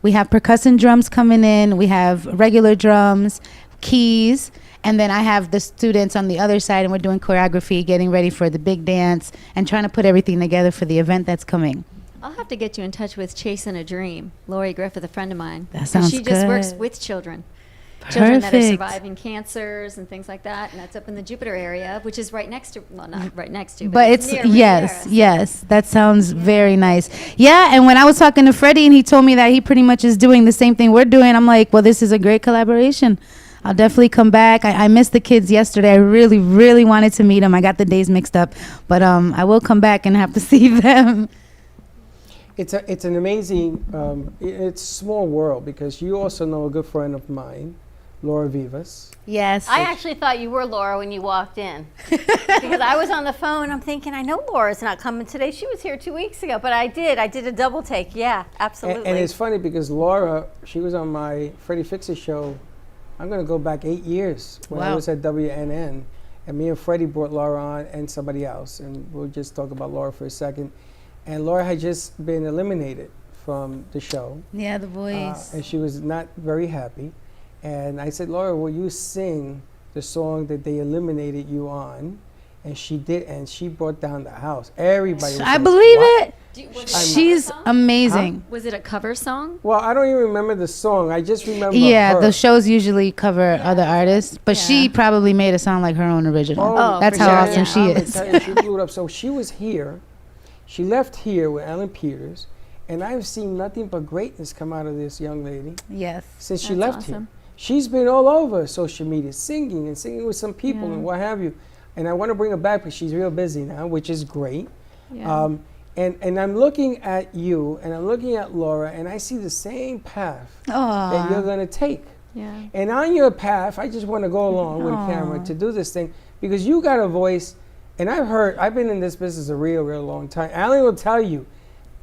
We have percussion drums coming in. We have regular drums, keys. And then I have the students on the other side, and we're doing choreography, getting ready for the big dance, and trying to put everything together for the event that's coming. I'll have to get you in touch with Chasing a Dream. Lori Griffith, a friend of mine. That sounds She just works good. with children. Children that are Perfect. surviving cancers and things like that. And that's up in the Jupiter area, which is right next to, well, not right next to, But it's near yes, Riviera. yes. That sounds very nice. Yeah, and when I was talking to Freddie and he told me that he pretty much is doing the same thing we're doing, I'm like, well, this is a great collaboration. I'll definitely come back. I missed the kids yesterday. I really, really wanted to meet them. I got the days mixed up, but I will come back and have to see them. It's an amazing, it's a small world because you also know a good friend of mine, Laura Vivas. Yes. I actually thought you were Laura when you walked in. Because I was on the phone, I'm thinking, I know Laura's not coming today. She was here 2 weeks ago, but I did a double take. Yeah, absolutely. And it's funny because Laura, she was on my Freddie Fixer show. I'm going to go back 8 years when I Wow. was at WNN. And me and Freddie brought Laura on and somebody else. And we'll just talk about Laura for a second. And Laura had just been eliminated from the show. Yeah, the voice. And she was not very happy. And I said, Laura, will you sing the song that they eliminated you on? And she did, and she brought down the house. Everybody was I like, believe "What?" it. Was it a She's cover song? amazing. Was it a cover song? Well, I don't even remember the song. I just remember Yeah, her. the shows usually cover other artists, but she Yeah. probably made it sound like her own original. Oh, That's for how sure, awesome yeah. she I'm gonna is. tell you, she blew it up. So she was here. She left here with Alan Peters, and I've seen nothing but greatness come out of this young lady Yes. since she That's left here. awesome. She's been all over social media, singing and singing with some people Yeah. and what have you. And I want to bring her back because she's real busy now, which is great. Yeah. And I'm looking at you, and I'm looking at Laura, and I see the same path that you're Oh, going to take. Yeah. And on your path, I just want to go along with the camera Aw. to do this thing because you got a voice. And I've been in this business a real, real long time. Alan will tell you,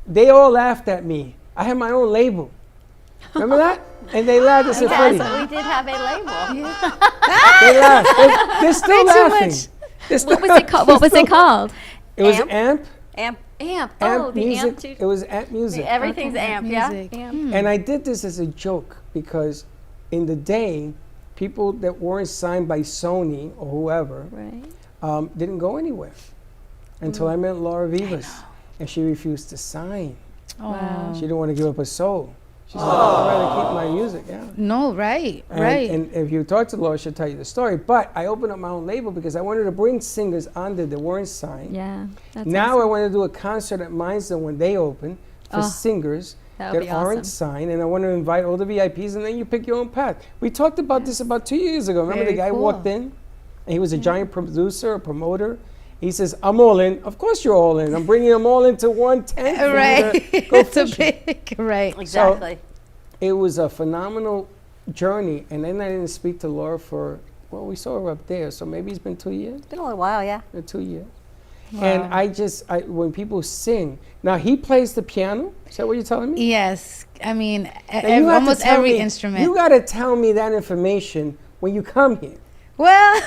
they all laughed at me. I had my own label. Remember that? And they laughed. They said, Yes, Freddie. we did have a label. They laughed. They're still laughing. They're still What was it called? What was it called? It was Amp? Amp. Amp. Amp. Amp Oh, the music. Amp. too. It was Amp Music. Everything's amp, yeah? music. Amp. And I did this as a joke because in the day, people that weren't signed by Sony or whoever Right. didn't go anywhere until I met Laura Vivas. And she refused to sign. Wow. She didn't want to give up her soul. She said, I'd rather keep my music, yeah. No, right, And, right. and if you talk to Laura, she'll tell you the story. But I opened up my own label because I wanted to bring singers on there that weren't signed. Yeah. That's Now I awesome. want to do a concert at Mindstone when they open for Oh, singers that would that be aren't awesome. signed. And I want to invite all the VIPs, and then you pick your own path. We talked about this about 2 years ago. Remember Very the guy cool. walked in, and he was a giant producer, a promoter. He says, I'm all in. Of course you're all in. I'm bringing them all into one tent. for you to Right. go It's a fishing." big, right. Exactly. It was a phenomenal journey, and then I didn't speak to Laura for, well, we saw her up there, so maybe it's been 2 years, It's been a little while, yeah. 2 years. And when people sing, now he plays the piano, is that what you're telling me? Yes. I mean, Now, you have to almost tell every me- instrument. You got to tell me that information when you come here, well,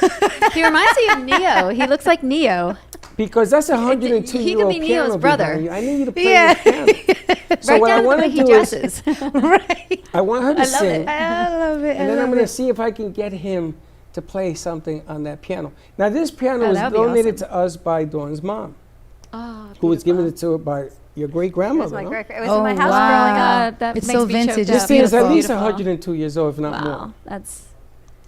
He reminds me of Neo. He looks like Neo. because that's a He could 102-year-old be piano Neo's brother. behind you. I need you to play Yeah. the piano. So Right what down I to the want way to he do is, dresses. right. I want her to I love sing. it. I love it. And then I'm going to see if I can get him to play something on that piano. Now, this piano Oh, was that would be donated awesome. to us by Dawn's mom, Oh, who was given beautiful. it to her by your great It was grandmother. my no? great. It was Oh, in my house wow. growing up. God, that It's makes so me choked vintage. up. This thing is at beautiful. least Beautiful. 102 years old, if not more. Wow, that's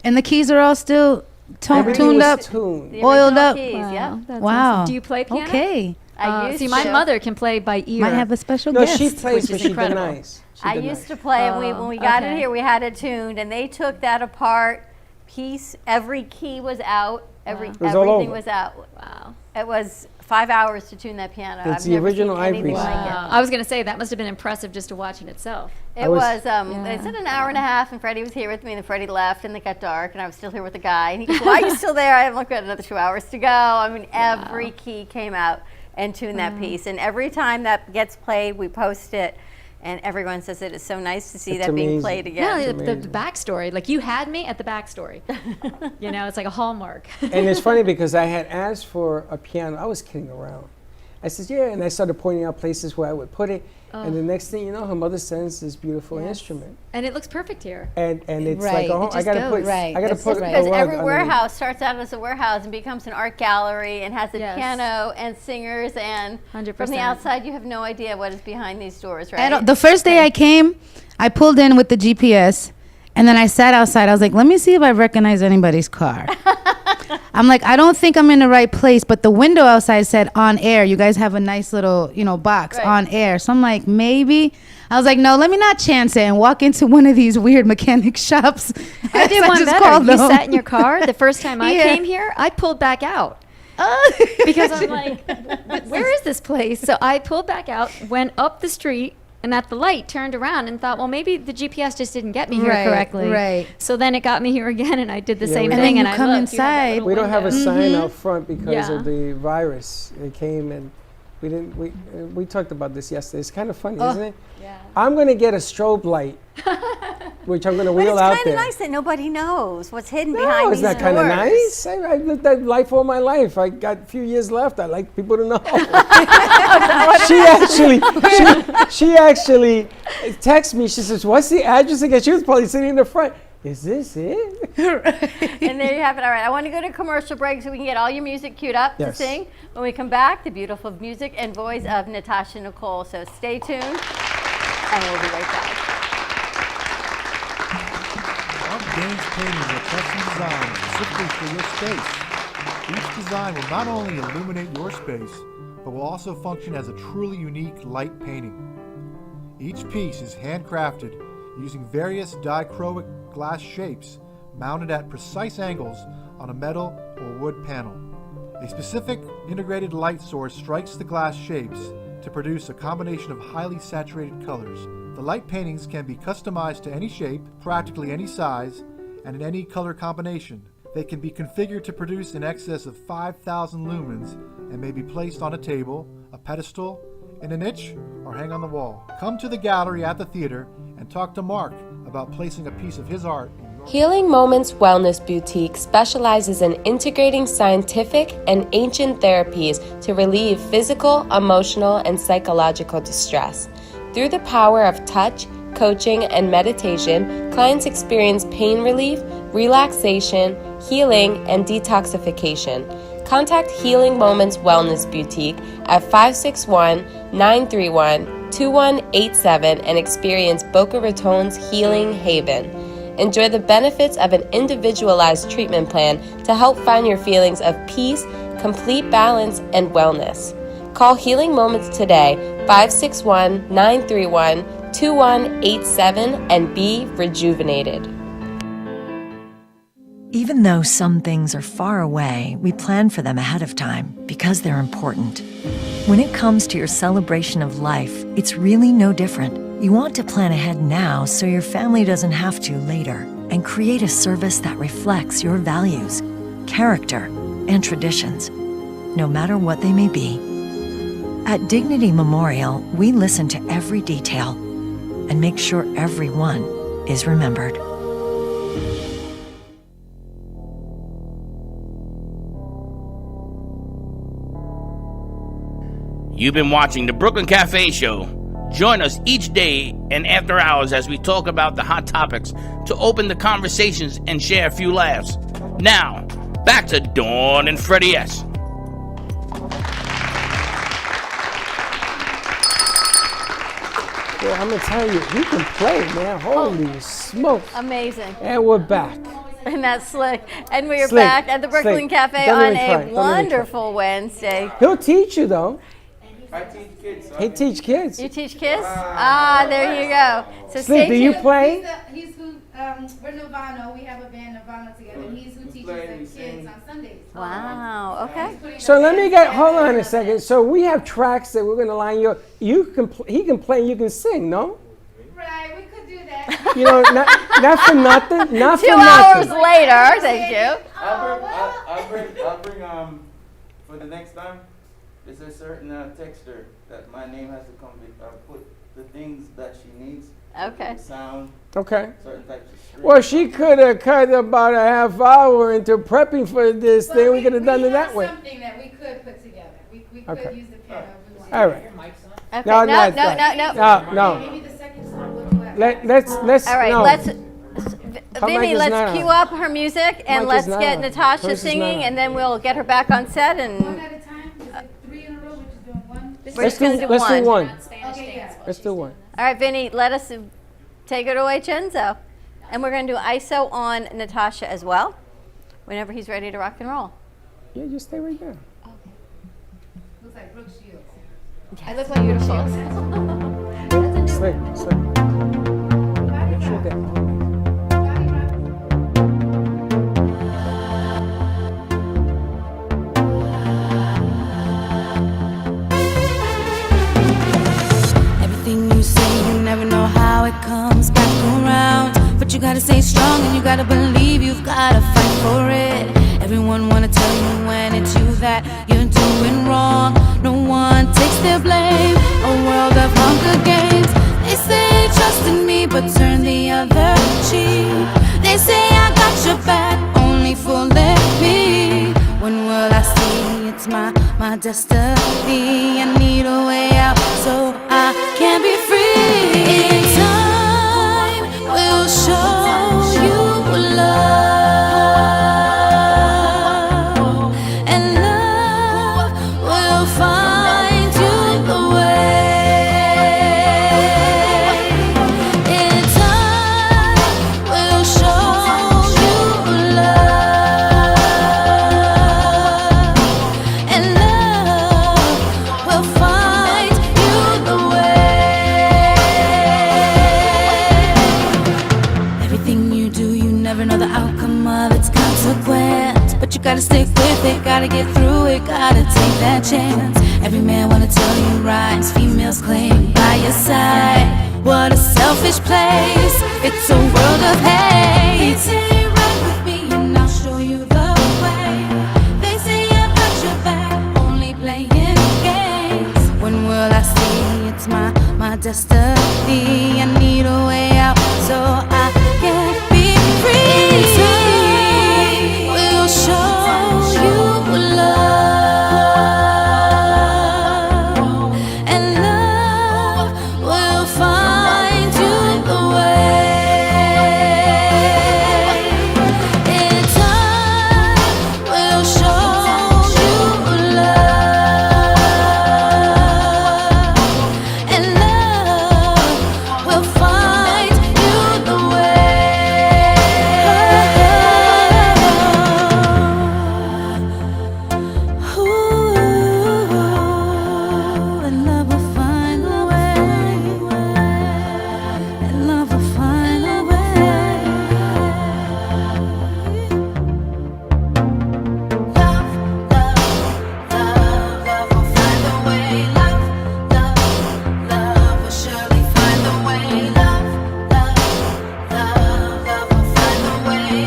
And the keys are all still Everything tuned was up. tuned. The Oiled original up. Keys, wow. yeah. That's Wow. awesome. Do you play piano? Okay. I used see, my to. mother can play by ear. Might have a special No, guest. she plays, which but is she incredible. denies. She I denies. used to play, and when we got it okay. here, we had it tuned, and they took that apart piece. Every key was out. Wow. It was all Everything over. was out. Wow. It was 5 hours to tune that piano. It's I've the never original seen anything Ivory like Sound. it. Wow. I was going to say that must have been impressive just to watch it itself. It I was- was, Yeah. they said an hour and a half, and Freddie was here with me, and then Freddie left, and it got dark, and I was still here with the guy. And he goes, why are you still there? I have got another 2 hours to go. I mean, every key came out and tuned that piece. And every time that gets played, we post it, and everyone says it is so nice to see It's that being amazing. played Yeah, again. the backstory. Like, you had me at the backstory. You know, it's like a hallmark. And it's funny because I had asked for a piano. I was kidding around. I said, yeah, and I started pointing out places where I would put it. And the next thing you know, her mother sends this beautiful instrument. And it looks perfect here. And it's Right. like, oh, It I gotta just put, goes. Right. I gotta That's put right. a Because rug every underneath. warehouse starts out as a warehouse and becomes an art gallery and has a Yes. piano and singers, and 100%. from the outside you have no idea what is behind these doors, right? And the first day I came, I pulled in with the GPS, and then I sat outside. I was like, let me see if I recognize anybody's car. I'm like, I don't think I'm in the right place, but the window outside said on air. You guys have a nice little, box Right. on air. So I'm like, maybe. I was like, no, let me not chance it and walk into one of these weird mechanic shops. I did one just better. called You them. sat in your car the first time I Yeah. came here. I pulled back out because I'm like, where is this place? So I pulled back out, went up the street, and at the light turned around and thought, well, maybe the GPS just didn't get me here Right, correctly. right. So then it got me here again, and I did the Yeah, same we thing. don't- And And I then you come looked, you had that inside. little We don't have a window. sign out front because Yeah. of the virus. It came and we didn't. We talked about this yesterday. It's kind of funny, isn't it? Yeah. I'm gonna get a strobe light, which I'm gonna But wheel it's out kind there. of nice that nobody knows what's hidden No, behind it's these not kind of doors. nice. I lived that life all my life. I got a few years left. I like people to know. she actually texted me. She says, "What's the address again?" She was probably sitting in the front. Is this it? And there you have it. All right, I want to go to commercial break so we can get all your music queued up Yes. to sing. When we come back, the beautiful music and voice of Natasha Nicole. So stay tuned, and we'll be right back. Our Gaines paintings are custom designed specifically for your space. Each design will not only illuminate your space, but will also function as a truly unique light painting. Each piece is handcrafted using various dichroic glass shapes mounted at precise angles on a metal or wood panel. A specific integrated light source strikes the glass shapes to produce a combination of highly saturated colors. The light paintings can be customized to any shape, practically any size, and in any color combination. They can be configured to produce in excess of 5,000 lumens and may be placed on a table, a pedestal, in a niche, or hang on the wall. Come to the gallery at the theater and talk to Mark about placing a piece of his art in your Healing Moments Wellness Boutique specializes in integrating scientific and ancient therapies to relieve physical, emotional, and psychological distress. Through the power of touch, coaching, and meditation, clients experience pain relief, relaxation, healing, and detoxification. Contact Healing Moments Wellness Boutique at 561-931-2187 and experience Boca Raton's Healing Haven. Enjoy the benefits of an individualized treatment plan to help find your feelings of peace, complete balance, and wellness. Call Healing Moments today, 561-931-2187, and be rejuvenated. Even though some things are far away, we plan for them ahead of time because they're important. When it comes to your celebration of life, it's really no different. You want to plan ahead now so your family doesn't have to later, and create a service that reflects your values, character, and traditions, no matter what they may be. At Dignity Memorial, we listen to every detail and make sure everyone is remembered. You've been watching the Brooklyn Café Show. Join us each day and after hours as we talk about the hot topics to open the conversations and share a few laughs. Now, back to Dawn and Freddie S. Yeah, I'm gonna tell you, you can play, man. Holy smokes! Amazing. And we're back. And that's slick. And we are Slick, back at the Brooklyn slick. Cafe Don't on even try, a don't even try. wonderful Wednesday. He'll teach you though. I teach kids. So He teach kids. You teach kids? Ah, there you go. So Slick, stay do you tuned. play? He's who, we're Novano. We have a band Novano together. He's who teaches play, the we kids sing. on Sundays. Wow, okay. So let me get. Hold on a second. So we have tracks that we're gonna line you up. You can. He can play. And you can sing. No. Right, we could do that. You know, not for nothing. Not 2 for hours nothing. later, thank you. I'll bring for the next time. There's a certain texture that my name has to come with. Put the things that she needs. Okay. The sound, Okay. certain types of strings. Well, she could have cut about a half hour into prepping for this thing. We could have done it that way. Something that we could put together. We Okay. All right. Okay, No, no, it's no, not. no, no. Let's. All right, no. let's. Her Vinny, mic is let's not cue on. up her music and Mic is let's not get on. Natasha Hers is not singing, on. and then we'll get her back on set. And we're just gonna do Let's do one. one. Let's do one. All right, Vinny, let us take it away, Chenzo. And we're going to do ISO on Natasha as well, whenever he's ready to rock and roll. Yeah, just stay right there. Looks like Brooke Shields. I look like beautiful. Slick. Make sure that. Everything you say, you never know how it comes back around. But you gotta stay strong and you gotta believe, you've gotta fight for it. Everyone wanna tell you when it's you that you're doing wrong. No one takes their blame. A world of Hunger Games. They say trust in me, but turn the other cheek. They say I got your back, only fooling me. When will I see it's my destiny? I need a way out so I can be free. In time, we'll show you love, and love will find you the way. In time, we'll show you love, and love will find you the way. Everything you do, you never know the outcome of its consequence. But you gotta stick with it, gotta get through it, gotta take that chance. Every man wanna tell you rhymes, females claim by your side. What a selfish place, it's a world of hate. They say ride with me and I'll show you the way. They say I've got your back, only playing games. When will I see it's my destiny? I need a way out so I can be free. We'll show you love, and love will find you the way. In time, we'll show you love, and love will find you the way. Ooh, and love will find the way, and love will find the way. Love, love will find the way. Love will surely find the way. Love will find the way.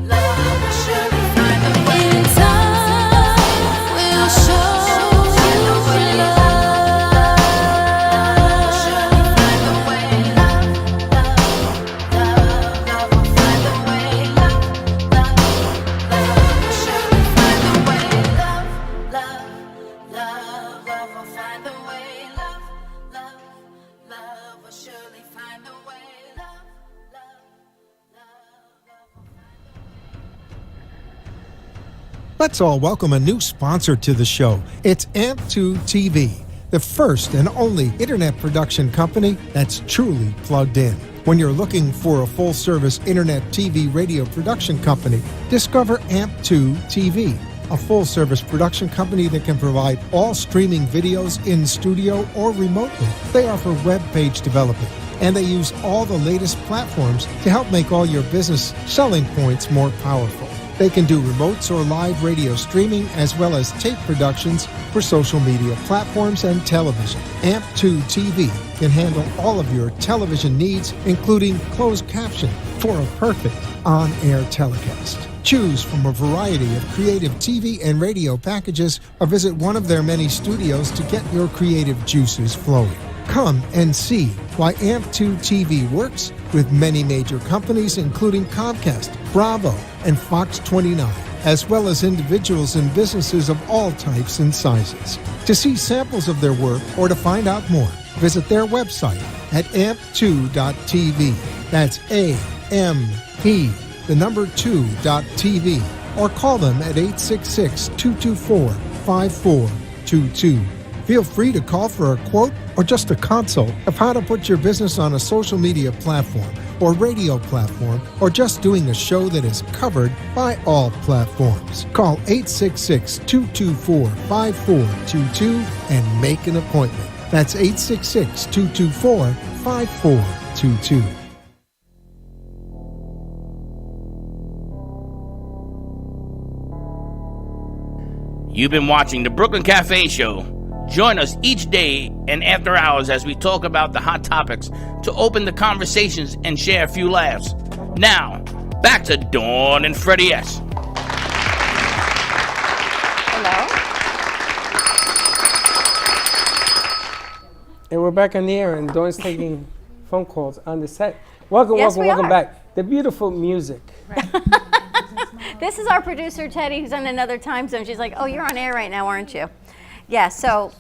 Love will surely find the way. In time, we'll show you love, surely find the way. Love will find the way. Love will surely find the way. Love will find the way. Love will surely find the way. Let's all welcome a new sponsor to the show. It's AMP2 TV, the first and only internet production company that's truly plugged in. When you're looking for a full-service internet TV radio production company, discover AMP2 TV, a full-service production company that can provide all streaming videos in studio or remotely. They offer web page development, and they use all the latest platforms to help make all your business selling points more powerful. They can do remotes or live radio streaming as well as tape productions for social media platforms and television. AMP2 TV can handle all of your television needs, including closed caption for a perfect on-air telecast. Choose from a variety of creative TV and radio packages or visit one of their many studios to get your creative juices flowing. Come and see why AMP2 TV works with many major companies including Comcast, Bravo, and Fox 29. as well as individuals and businesses of all types and sizes. To see samples of their work or to find out more, visit their website at amp2.tv. That's A-M-P, the number 2.tv. Or call them at 866-224-5422. Feel free to call for a quote or just a consult of how to put your business on a social media platform or radio platform, or just doing a show that is covered by all platforms. Call 866-224-5422 and make an appointment. That's 866-224-5422. You've been watching the Brooklyn Cafe Show. Join us each day and after hours as we talk about the hot topics to open the conversations and share a few laughs. Now, back to Dawn and Freddie S. Hello. And we're back on the air, and Dawn's taking phone calls on the set. Welcome, Yes, welcome we are. back. The beautiful music. This is our producer, Teddy, who's in another time zone. She's like, oh, you're on air right now, aren't you? Yeah, so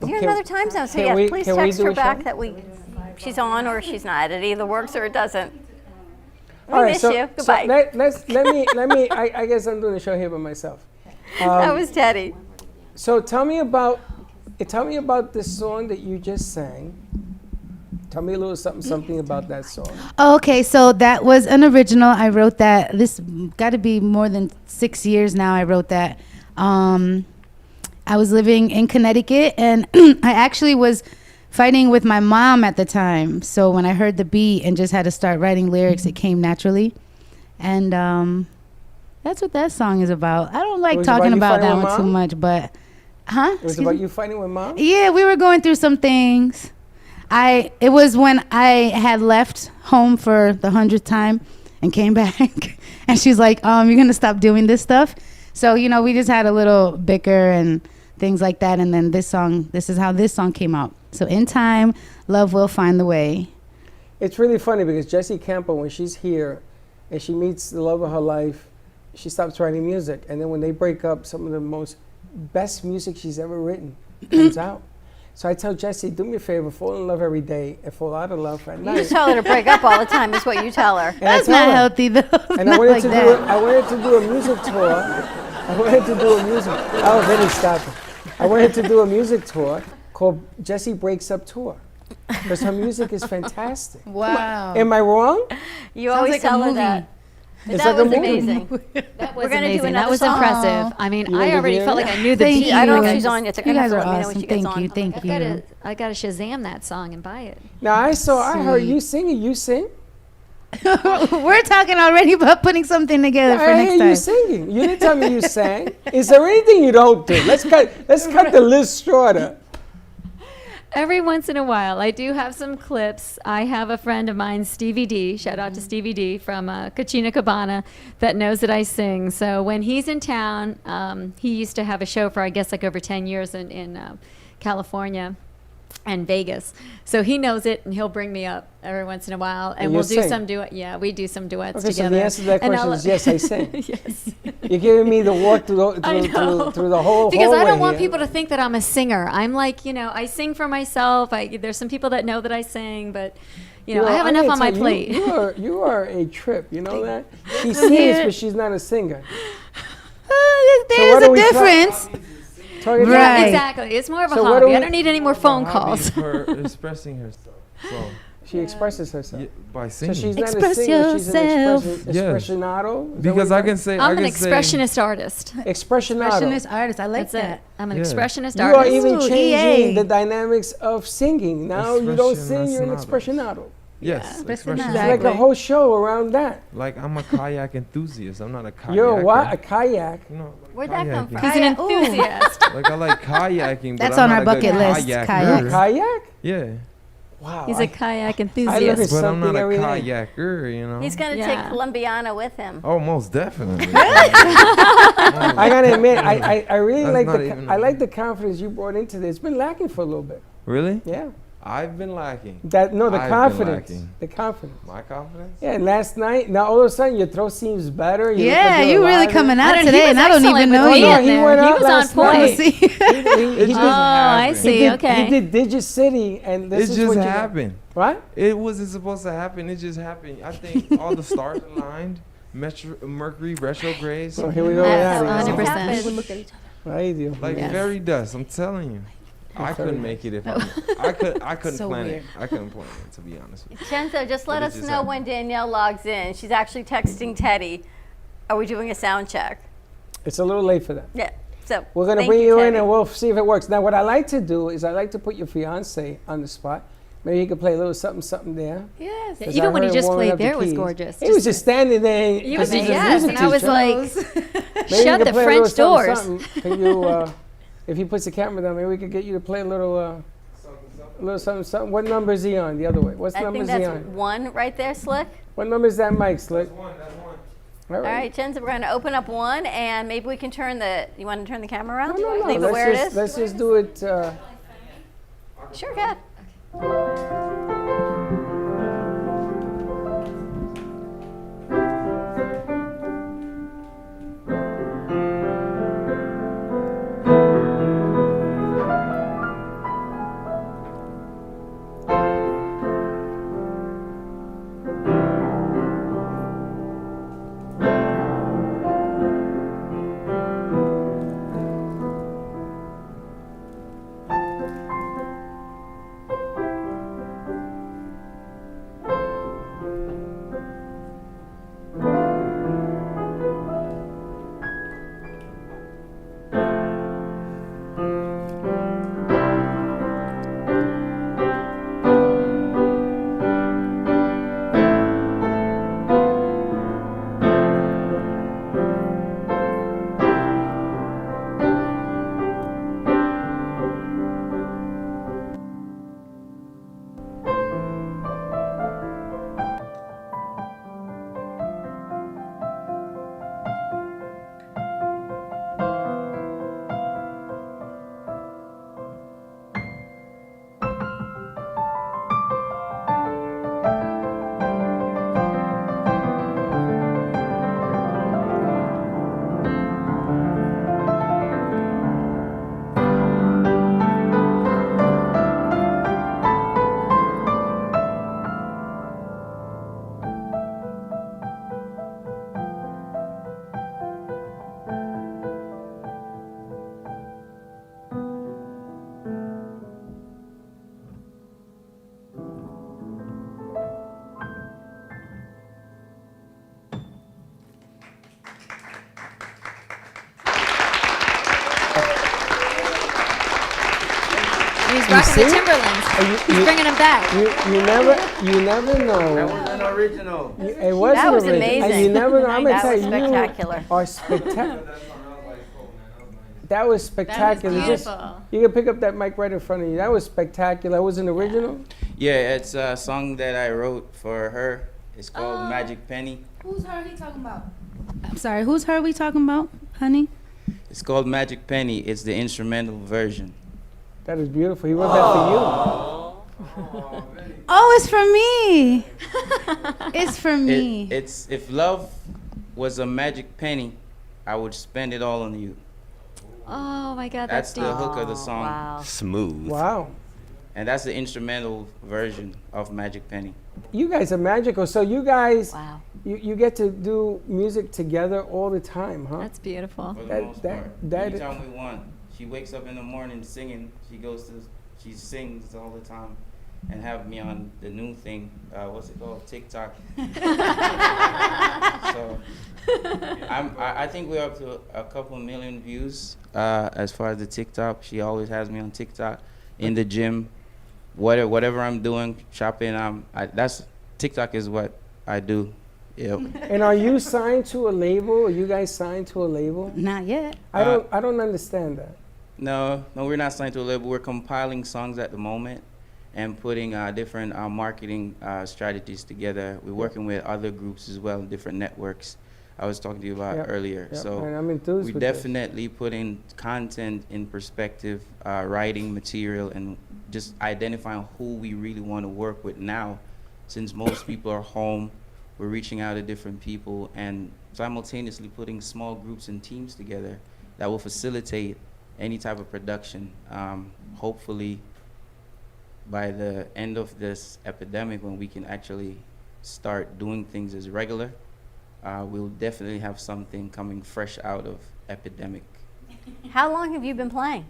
you're in Can- another time zone. So can yes, we- please can we text do her a back show? that she's on or she's not. It either works or it doesn't. All right, miss so, you. so Goodbye. let me. I guess I'm doing the show here by myself. That was Teddy. So tell me about this song that you just sang. Tell me a little something about that song. Okay, so that was an original. I wrote that. This got to be more than 6 years now. I wrote that. I was living in Connecticut, and I actually was fighting with my mom at the time. So when I heard the beat and just had to start writing lyrics, it came naturally. And that's what that song is about. I don't like was talking about you about fighting that with one too Mom? much, but huh? It was Excuse about me? you fighting with Mom? Yeah, we were going through some things. It was when I had left home for the 100th time and came back, and she's like, you're gonna stop doing this stuff. So, we just had a little bicker and things like that, and then this is how this song came out. So in time, love will find the way. It's really funny because Jessie Campo, when she's here and she meets the love of her life, she stops writing music. And then when they break up, some of the best music she's ever written comes out. So I tell Jessie, do me a favor, fall in love every day and fall out of love at You night. just tell her to break up all the time is what you tell her. And I That's tell not her. healthy, though. And I Not wanted like to that. I wanted to do a music tour. Oh, then he stopped it. I wanted to do a music tour called Jessie Breaks Up Tour. Because her music is fantastic. Wow. Am I wrong? You Sounds always like a tell her movie. that. It's That like a was movie. amazing. That was We're gonna do amazing. another That was song. impressive. I mean, You I gonna do already the felt other? like I knew the Thank beat. I don't know if you. she's on yet. So You guys are let me know when awesome. she gets Thank on. you. Thank I you. gotta Shazam that song and buy it. Now, I heard you singing. You sing? We're talking already about putting something together for I next hear time. you singing. You didn't tell me you sang. Is there anything you don't do? Let's cut the list shorter. Every once in a while, I do have some clips. I have a friend of mine, Stevie D, shout out to Stevie D from Cucina Cabana, that knows that I sing. So when he's in town, he used to have a show for, I guess, like over 10 years in California and Vegas. So he knows it, and he'll bring me up every once in a while, and you we'll do sing? some duet. Yeah, we do some duets Okay, so together. the answer to that And question I'll- is yes, I sing. Yes. You're giving me the walk through the whole Because I hallway don't want here. people to think that I'm a singer. I'm like, I sing for myself. There's some people that know that I sing, but I have enough on my tell you, plate. You are a trip. You know that? She sings, but she's not a singer. There's what are a we difference. Talking Right. about- Exactly. It's more of a So what hobby. do I we- don't need any more phone Hobby calls. is her expressing herself. So, She expresses herself. by So singing. she's not Express a singer, she's an yourself. expressionato? Is that Because what I you can say, I'm I an can say, expressionist artist. call it? Expressionato. Expressionist artist. I like That's that. it. I'm an Yeah. expressionist You are artist. even Ooh, changing EA. the dynamics of singing. Now you don't sing, you're an expressionato. yes, Yeah. expression. It's like a whole show around that. Like I'm a kayak enthusiast. I'm not a kayaker. You're a what? A kayak? You know, Where'd that come from? He's an enthusiast. Like I like kayaking, but That's I'm on not our a good bucket list, kayaker. kayak. Kayak? Yeah, Wow. He's a kayak I enthusiast. learned but I'm not something a every day. kayaker. You know. He's gonna Yeah. take Colombiana with him. Oh, most definitely. I gotta admit, I really That's like not even I like the confidence you brought into this. It's been lacking for a little bit. Really? Yeah. I've been lacking. The I've been confidence. lacking. The confidence. My confidence? Yeah, last night, now all of a sudden your throat seems better. You look Yeah, like you you're really alive. coming out He today, was and I don't excellent even with know me you. No, in he there. went He out was on last point. night. See? He It just Oh, I happened. see. did, Okay. He did Digit City, and this It is just what happened. What? It wasn't supposed to happen. It just happened. I think all the stars aligned. Mercury retrograde. So here we go. That's Yeah, 100%. Right, you. Like Yes. fairy dust. I'm telling you. I couldn't make it if I couldn't So plan weird. it. I couldn't plan it, to be honest with you. Chenzo, just let But it us just know happened. when Danielle logs in. She's actually texting Teddy. Are we doing a sound check? It's a little late for that. Yeah. So We're gonna thank bring you in, Teddy. and we'll see if it works. Now, what I like to do is I like to put your fiance on the spot. Maybe he could play a little something there. Yes. 'Cause Even I when he heard just warming played up the there, it was keys. gorgeous. He was just standing there. You 'cause was, he's a yes, music and I was teacher. like, Maybe you shut could the play a French little doors. something. Can you, if he puts the camera down, maybe we could get you to play a little something. What number is he on? The other way. What's I number think is he that's on? one right there, Slick. What number is that mic, Slick? That's one. All All right, Chenzo, we're going to open up one, and maybe we can turn the. You want to turn the camera around? No, Leave it where it is. Let's just do it. Sure, go ahead. He's rocking the Timberlands. He's bringing them back. You never know. That was an original. It was That was original. amazing. And you never know. I'm gonna That tell was you, spectacular. you are spectacular. That was spectacular. Just- beautiful. you can pick up that mic right in front of you. That was spectacular. It was an original. Yeah, it's a song that I wrote for her. It's called Magic Penny. Who's her he talking about? I'm sorry, who's her we talking about, honey? It's called Magic Penny. It's the instrumental version. That is beautiful. He wrote that for you. Oh, it's for me. It's for me. It's if love was a magic penny, I would spend it all on you. Oh my God, That's that's the deep. hook of the song. Wow. Smooth. Wow. And that's the instrumental version of Magic Penny. You guys are magical. So you guys, Wow. you get to do music together all the time, huh? That's beautiful. For the That- most that- part. that- Anytime we want. She wakes up in the morning singing. She sings all the time, and have me on the new thing. What's it called? TikTok. So I think we're up to a couple million views as far as the TikTok. She always has me on TikTok, in the gym, whatever I'm doing, shopping. That's TikTok is what I do. Yep. And are you signed to a label? Are you guys signed to a label? Not yet. I don't understand that. No, we're not signed to a label. We're compiling songs at the moment and putting different marketing strategies together. We're working with other groups as well, different networks. I was talking to you about earlier. Yep. So And I'm enthused we with this. definitely putting content in perspective, writing material, and just identifying who we really want to work with now. Since most people are home, we're reaching out to different people and simultaneously putting small groups and teams together that will facilitate any type of production. Hopefully, by the end of this epidemic, when we can actually start doing things as regular, we'll definitely have something coming fresh out of epidemic. How long have you been playing?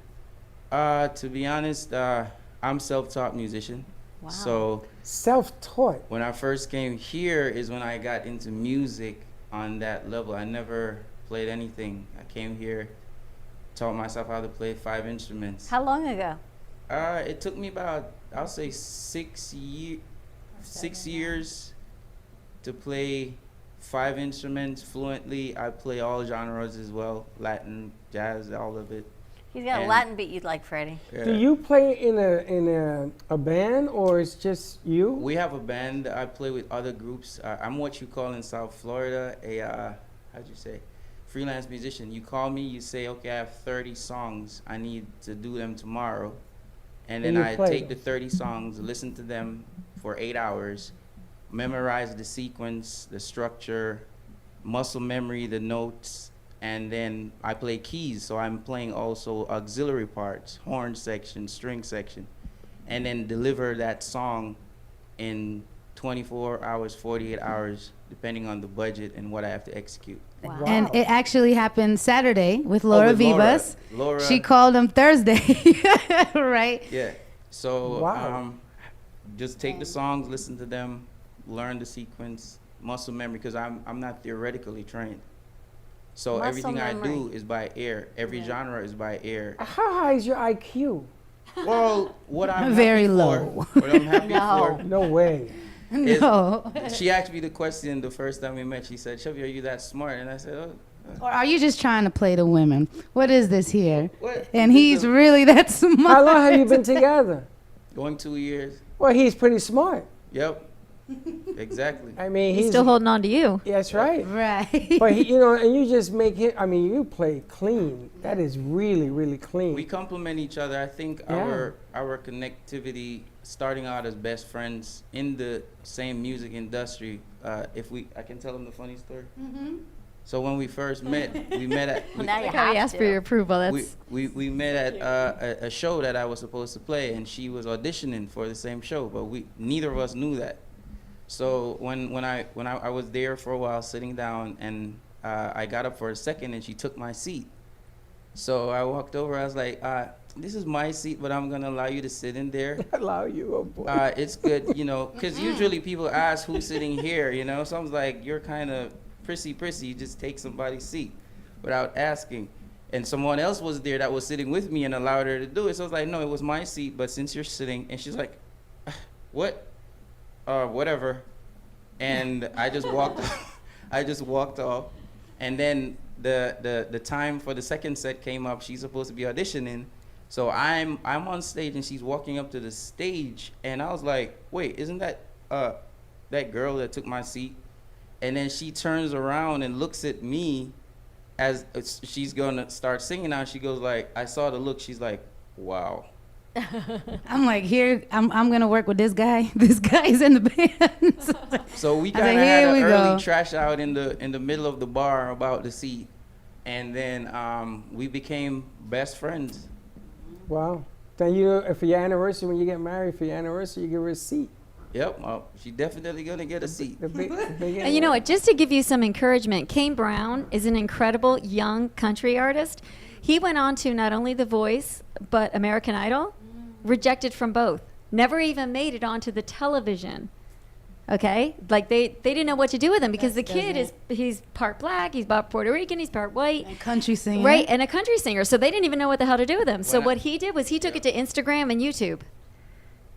To be honest, I'm self-taught musician. Wow. So Self-taught. when I first came here is when I got into music on that level. I never played anything. I came here, taught myself how to play 5 instruments. How long ago? It took me about, I'll say 6 years to play 5 instruments fluently. I play all genres as well, Latin, jazz, all of it. He's got a And- Latin beat you'd like, Freddie. Do you play in a band, or it's just you? We have a band. I play with other groups. I'm what you call in South Florida how'd you say, freelance musician. You call me, you say, okay, I have 30 songs. I need to do them tomorrow. And then you I play take them. the 30 songs, listen to them for 8 hours, memorize the sequence, the structure, muscle memory, the notes, and then I play keys. So I'm playing also auxiliary parts, horn section, string section, and then deliver that song in 24 hours, 48 hours, depending on the budget and what I have to execute. Wow. And it actually happened Saturday with Laura with Laura. Vivas. Laura. She called him Thursday, right? Yeah. So Wow. just take the songs, listen to them, learn the sequence, muscle memory, because I'm not theoretically trained. So Muscle everything I do memory. is by ear. Every genre is by ear. How high is your IQ? Well, what I'm Very happy low. For, what I'm happy No. No way. is No. she asked me the question the first time we met. She said, "Chef, are you that smart?" And I said, "Oh, Or are you just trying to play the women? What is this here? what?" And he's really that smart. How long have you been together? Going 2 years. Well, he's pretty smart. Yep. Exactly. I mean, He's still holding on to you. That's right. Right. But he, you know, and you just make him. I mean, you play clean. That is really, really clean. We complement each other. I think Yeah. our connectivity, starting out as best friends in the same music industry. I can tell them the funny story. Mm-hmm. So when we first met, we met at Well, now you Like how he have asked to. for your approval. That's we met at a show that I was supposed to play, and she was auditioning for the same show, but neither of us knew that. So when I was there for a while, sitting down, and I got up for a second, and she took my seat. So I walked over. I was like, "This is my seat, but I'm gonna allow you to sit in there. Allow you, oh boy. It's good, you know, because usually people ask who's sitting here, you know. So I was like, you're kind of prissy. You just take somebody's seat without asking." And someone else was there that was sitting with me and allowed her to do it. So I was like, "No, it was my seat, but since you're sitting," and she's like, "What? Whatever." And I just walked off. And then the time for the second set came up. She's supposed to be auditioning. So I'm on stage and she's walking up to the stage, and I was like, "Wait, isn't that that girl that took my seat?" And then she turns around and looks at me as she's gonna start singing now. She goes like, I saw the look. She's like, "Wow." I'm like, here, I'm gonna work with this guy. This guy's in the band. So we I was kind like, of had "Here an we early go." trash out in the middle of the bar about the seat, and then we became best friends. Wow. Then for your anniversary, when you get married, for your anniversary, you give her a seat. Yep, well, she's definitely gonna get a seat. The big And you know what? Just to give you some encouragement, Kane Brown is an incredible young country artist. He went on to not only The Voice, but American Idol, rejected from both. Never even made it onto the television. Okay? Like they didn't know what to do with him because the kid he's part black, he's part Puerto Rican, he's part white. And country singer. Right, and a country singer. So they didn't even know what the hell to do with him. So When I- what he did was he took it to Instagram and YouTube.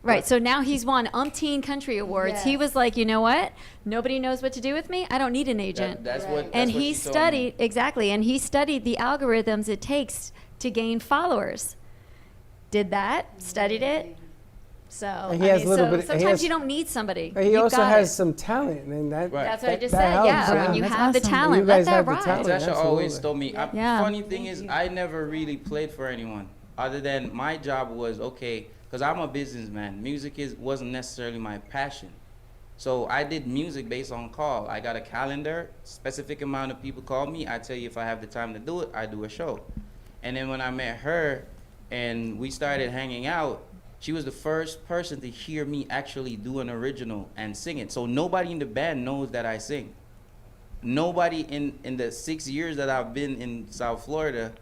Right, so now he's won umpteen country awards. He was like, you know what? Nobody knows what to do with me. I don't need an agent. That's what. And that's what he she told me. studied, exactly, and he studied the algorithms it takes to gain followers. Did that, studied it, So And he has a little bit- he sometimes has- you don't need somebody. But he You also got has it. some talent, and that. That's what I just that said. helps, Yeah, when you That's have the awesome. talent, You guys let that have the ride. talent. Natasha always Absolutely. told me. Yeah. Funny thing is, I never really played for anyone other than my job was okay, because I'm a businessman. Music wasn't necessarily my passion. So I did music based on call. I got a calendar, specific amount of people call me. I tell you if I have the time to do it, I do a show. And then when I met her and we started hanging out, she was the first person to hear me actually do an original and sing it. So nobody in the band knows that I sing. Nobody in the 6 years that I've been in South Florida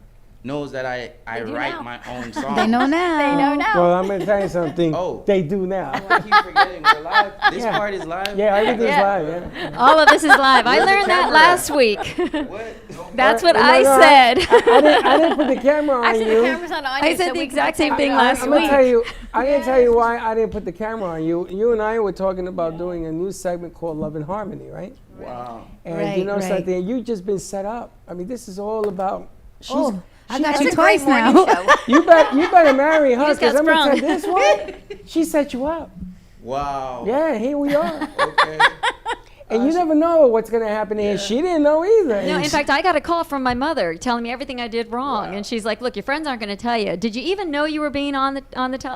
knows that I do write now. my own songs. They know now. They know now. Well, I'm gonna tell you something. Oh. They do now. I keep forgetting we're live. This Yeah. part is live? Yeah, everything's Yeah. live. Yeah. All of this is live. I Where's the learned that camera last at? week. What? That's what No, I no, said. I didn't put the camera on Actually, you. the camera's not on I you, said so the we exact can same take thing it last I'm off. gonna tell you. I didn't tell you why I didn't put the camera on you. You and I were talking about doing a new segment called Love and Harmony, right? Wow. And Right, you know right. something? You've just been set up. I mean, this is all about. Oh, I got That's you a great twice morning now. show. You better marry her just got because I'm gonna tell sprung. this one. She set you up. Wow. Yeah, here we are. Okay. And you never know what's gonna happen here. She didn't know either. No, And in fact, I got a call from my mother telling me everything I did wrong, and she's like, "Look, your friends aren't going to tell you. Did you even know you were being on the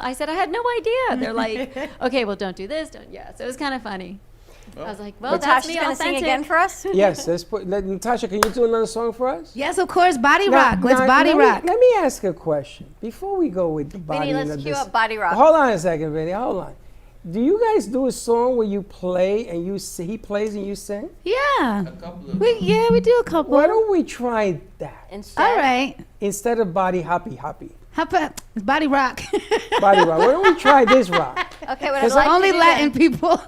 I said, "I had no idea." They're like, "Okay, well, don't do this, don't." Yeah, so it was kind of funny. I was like, "Well, that's Natasha's me going to sing authentic." again for us? yes, Natasha, can you do another song for us? Yes, of course. Body Now- rock. Let's now, body let me- rock. Let me ask a question before we go with the body. Vinny, let's and cue this- up Body Rock. Hold on a second, Vinny. Hold on. Do you guys do a song where you play and he plays and you sing? Yeah. A couple of We do a couple. Why don't we try that Instead. All right. instead of body hoppy hoppy? How about body rock? Body rock. Why don't we try this rock? Okay, what I'd 'Cause like Only to do Latin then, people.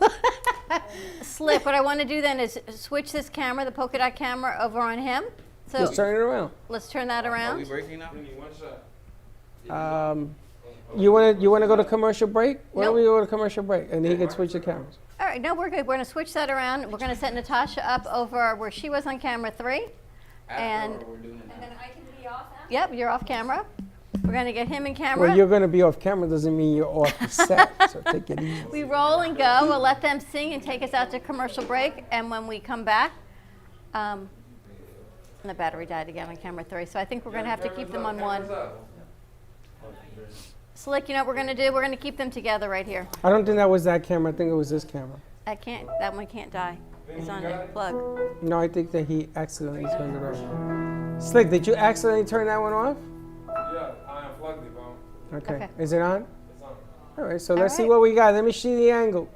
Slip, what I want to do then is switch this camera, the polka dot camera, over on him. So Just turn it around. let's turn that Are we around. breaking now? You wanna go to commercial break? Why don't Nope. we go to commercial break and he can switch the cameras? All right, no, we're good. We're going to switch that around. We're going to set Natasha up over where she was on camera 3. And After we're doing it now. then I can be off now. yep, you're off camera. We're going to get him in camera. Well, you're gonna be off camera doesn't mean you're off the set. So take it easy. We roll and go. We'll let them sing and take us out to commercial break. And when we come back, and the battery died again on camera 3. So I think we're going to have to keep them on one. Slick, you know what we're going to do? We're going to keep them together right here. I don't think that was that camera. I think it was this camera. That one can't die. It's on a plug. No, I think that he accidentally turned it off. Slick, did you accidentally turn that one off? Yeah, I unplugged it, bro. Okay. Okay. Is it on? It's on. All right, so let's see right. what we got. Let me see the angle.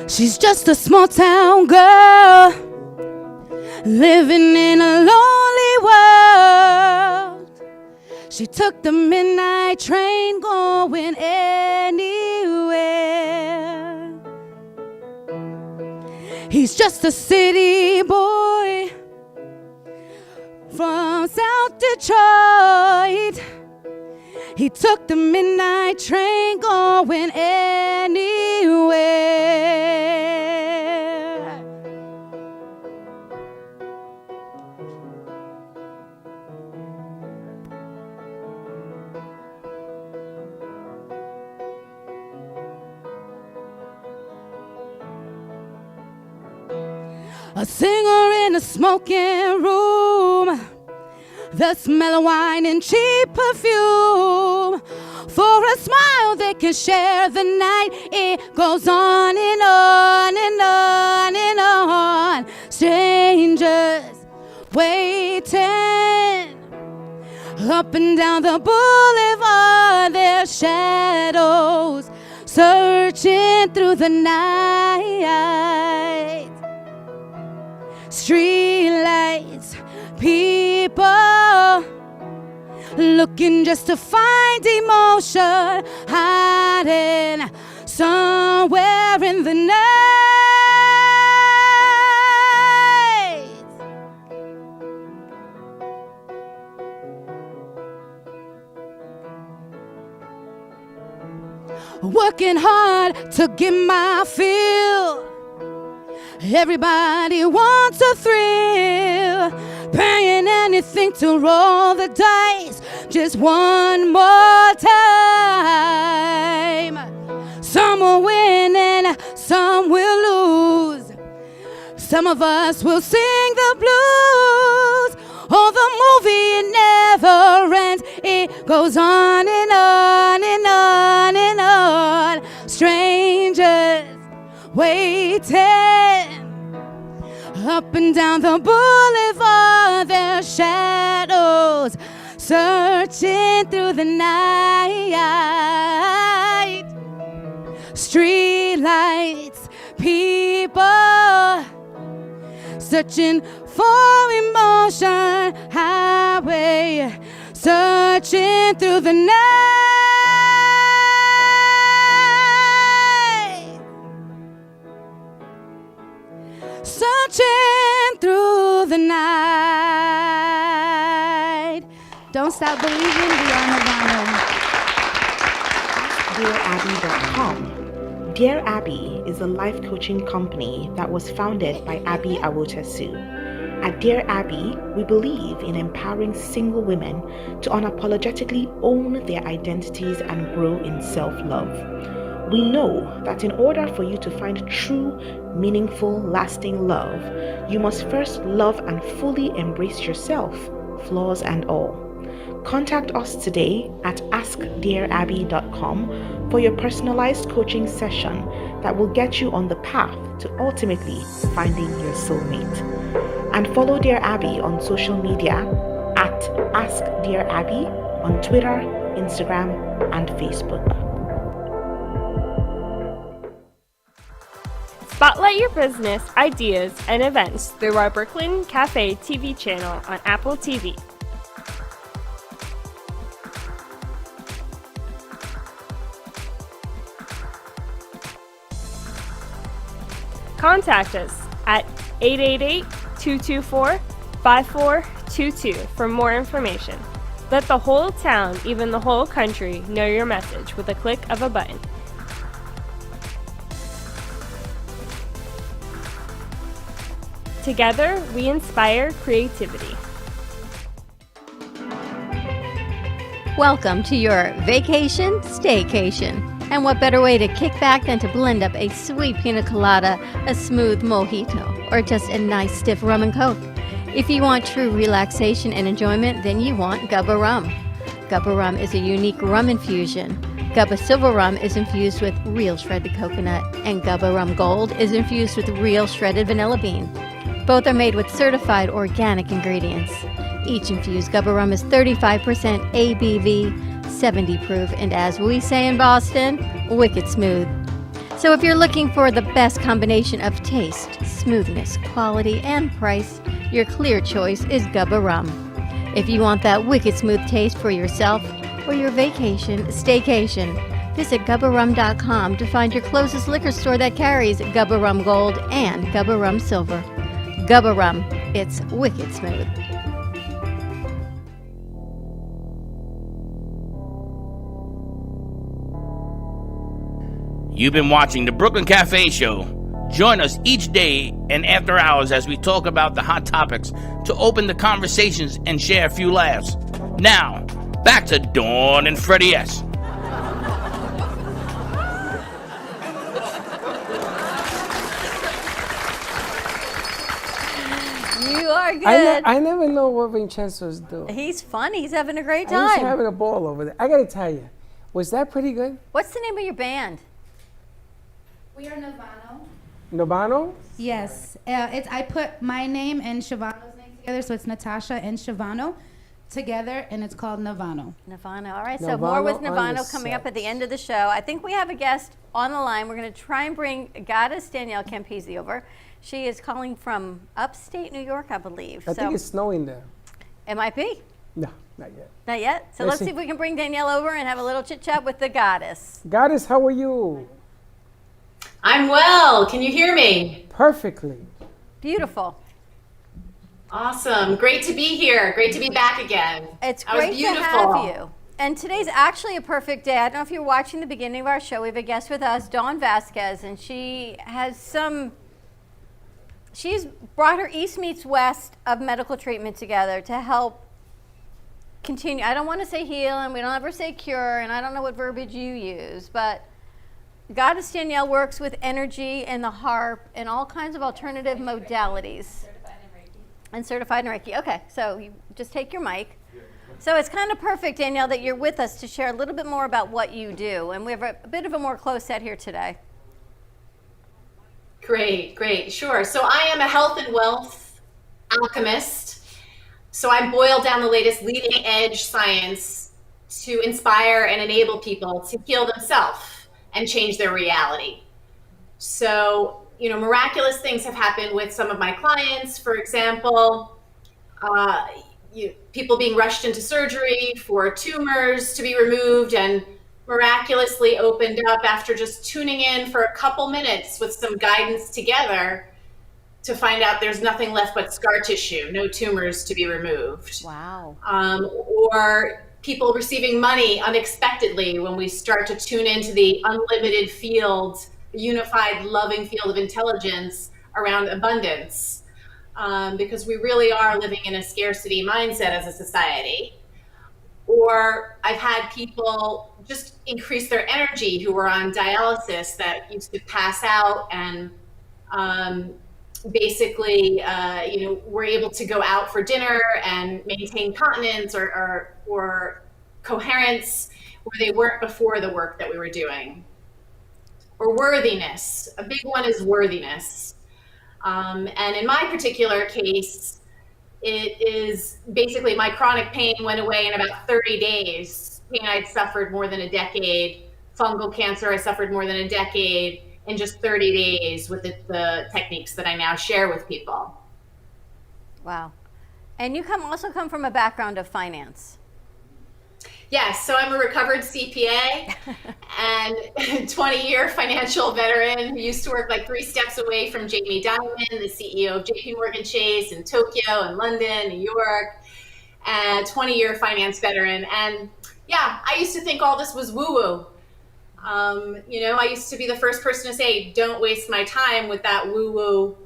She's just a small town girl living in a lonely world. She took the midnight train going anywhere. He's just a city boy from South Detroit. He took the midnight train going anywhere. A singer in a smoking room, the smell of wine and cheap perfume. For a smile they can share the night. It goes on and on and on and on. Strangers waiting up and down the boulevard, their shadows searching through the night. Street lights, people looking just to find emotion, hiding somewhere in the night. working hard to get my fill. Everybody wants a thrill, paying anything to roll the dice just one more time. Some will win and some will lose. Some of us will sing the blues. Oh, the movie, it never ends. It goes on and on and on and on. Strangers waiting up and down the boulevard, their shadows searching through the night. Street lights, people searching for emotion. Highway searching through the night. Searching through the night. Don't stop believing, we are Nirvana. DearAbby.com. Dear Abby is a life coaching company that was founded by Abby Awotasu. At Dear Abby, we believe in empowering single women to unapologetically own their identities and grow in self-love. We know that in order for you to find true, meaningful, lasting love, you must first love and fully embrace yourself, flaws and all. Contact us today at askdearabby.com for your personalized coaching session that will get you on the path to ultimately finding your soulmate. And follow Dear Abby on social media at askdearabby on Twitter, Instagram, and Facebook. Spotlight your business, ideas, and events through our Brooklyn Café TV channel on Apple TV. Contact us at 888-224-5422 for more information. Let the whole town, even the whole country, know your message with a click of a button. Together, we inspire creativity. Welcome to your vacation staycation. And what better way to kick back than to blend up a sweet pina colada, a smooth mojito, or just a nice stiff rum and coke. If you want true relaxation and enjoyment, then you want Gubba Rum. Gubba Rum is a unique rum infusion. Gubba Silver Rum is infused with real shredded coconut, and Gubba Rum Gold is infused with real shredded vanilla bean. Both are made with certified organic ingredients. Each infused Gubba Rum is 35% ABV, 70 proof, and as we say in Boston, wicked smooth. So if you're looking for the best combination of taste, smoothness, quality, and price, your clear choice is Gubba Rum. If you want that wicked smooth taste for yourself or your vacation staycation, visit gubbarum.com to find your closest liquor store that carries Gubba Rum Gold and Gubba Rum Silver. Gubba Rum, it's wicked smooth. You've been watching the Brooklyn Café Show. Join us each day and after hours as we talk about the hot topics to open the conversations and share a few laughs. Now, back to Dawn and Freddie S. You are good. I never know what Vincenzo's doing. He's fun. He's having a great He's time. having a ball over there. I gotta tell you, was that pretty good? What's the name of your band? We are Nirvana. Nobano? Yes. I put my name and Shavano's name together, so it's Natasha and Shavano together, and it's called Nirvana. Nirvana. All right, so Nirvana more with on Nirvana the coming up set. at the end of the show. I think we have a guest on the line. We're going to try and bring Goddess Danielle Campisi over. She is calling from upstate New York, I believe. I think it's snowing there. It might be. No, not yet. Not yet? So let's see if we can bring Danielle over and have a little chit-chat with the Goddess. Goddess, how are you? I'm well. Can you hear me? Perfectly. Beautiful. Awesome. Great to be here. Great to be back again. It's I was great to beautiful. have you. And today's actually a perfect day. I don't know if you're watching the beginning of our show. We have a guest with us, Dawn Vasquez, and she's brought her East meets West of medical treatment together to help continue. I don't want to say heal, and we don't ever say cure, and I don't know what verbiage you use, but Goddess Danielle works with energy and the harp and all kinds of alternative modalities. And certified in Reiki. Okay, so you just take your mic. So it's kind of perfect, Danielle, that you're with us to share a little bit more about what you do. And we have a bit of a more close set here today. Great, sure. So I am a health and wealth alchemist. So I boil down the latest leading edge science to inspire and enable people to heal themselves and change their reality. So, miraculous things have happened with some of my clients. For example, people being rushed into surgery for tumors to be removed and miraculously opened up after just tuning in for a couple minutes with some guidance together to find out there's nothing left but scar tissue, no tumors to be removed. Wow. Or people receiving money unexpectedly when we start to tune into the unlimited field, unified, loving field of intelligence around abundance. Because we really are living in a scarcity mindset as a society. Or I've had people just increase their energy who were on dialysis that used to pass out and basically, were able to go out for dinner and maintain continence or coherence where they weren't before the work that we were doing. Or worthiness. A big one is worthiness. And in my particular case, it is basically my chronic pain went away in about 30 days. Pain I'd suffered more than a decade. Fungal cancer I suffered more than a decade in just 30 days with the techniques that I now share with people. Wow. And you also come from a background of finance. Yes, so I'm a recovered CPA and 20-year financial veteran who used to work like 3 steps away from Jamie Dimon, the CEO of JP Morgan Chase in Tokyo and London, New York, and 20-year finance veteran. And yeah, I used to think all this was woo-woo. I used to be the first person to say, don't waste my time with that woo-woo,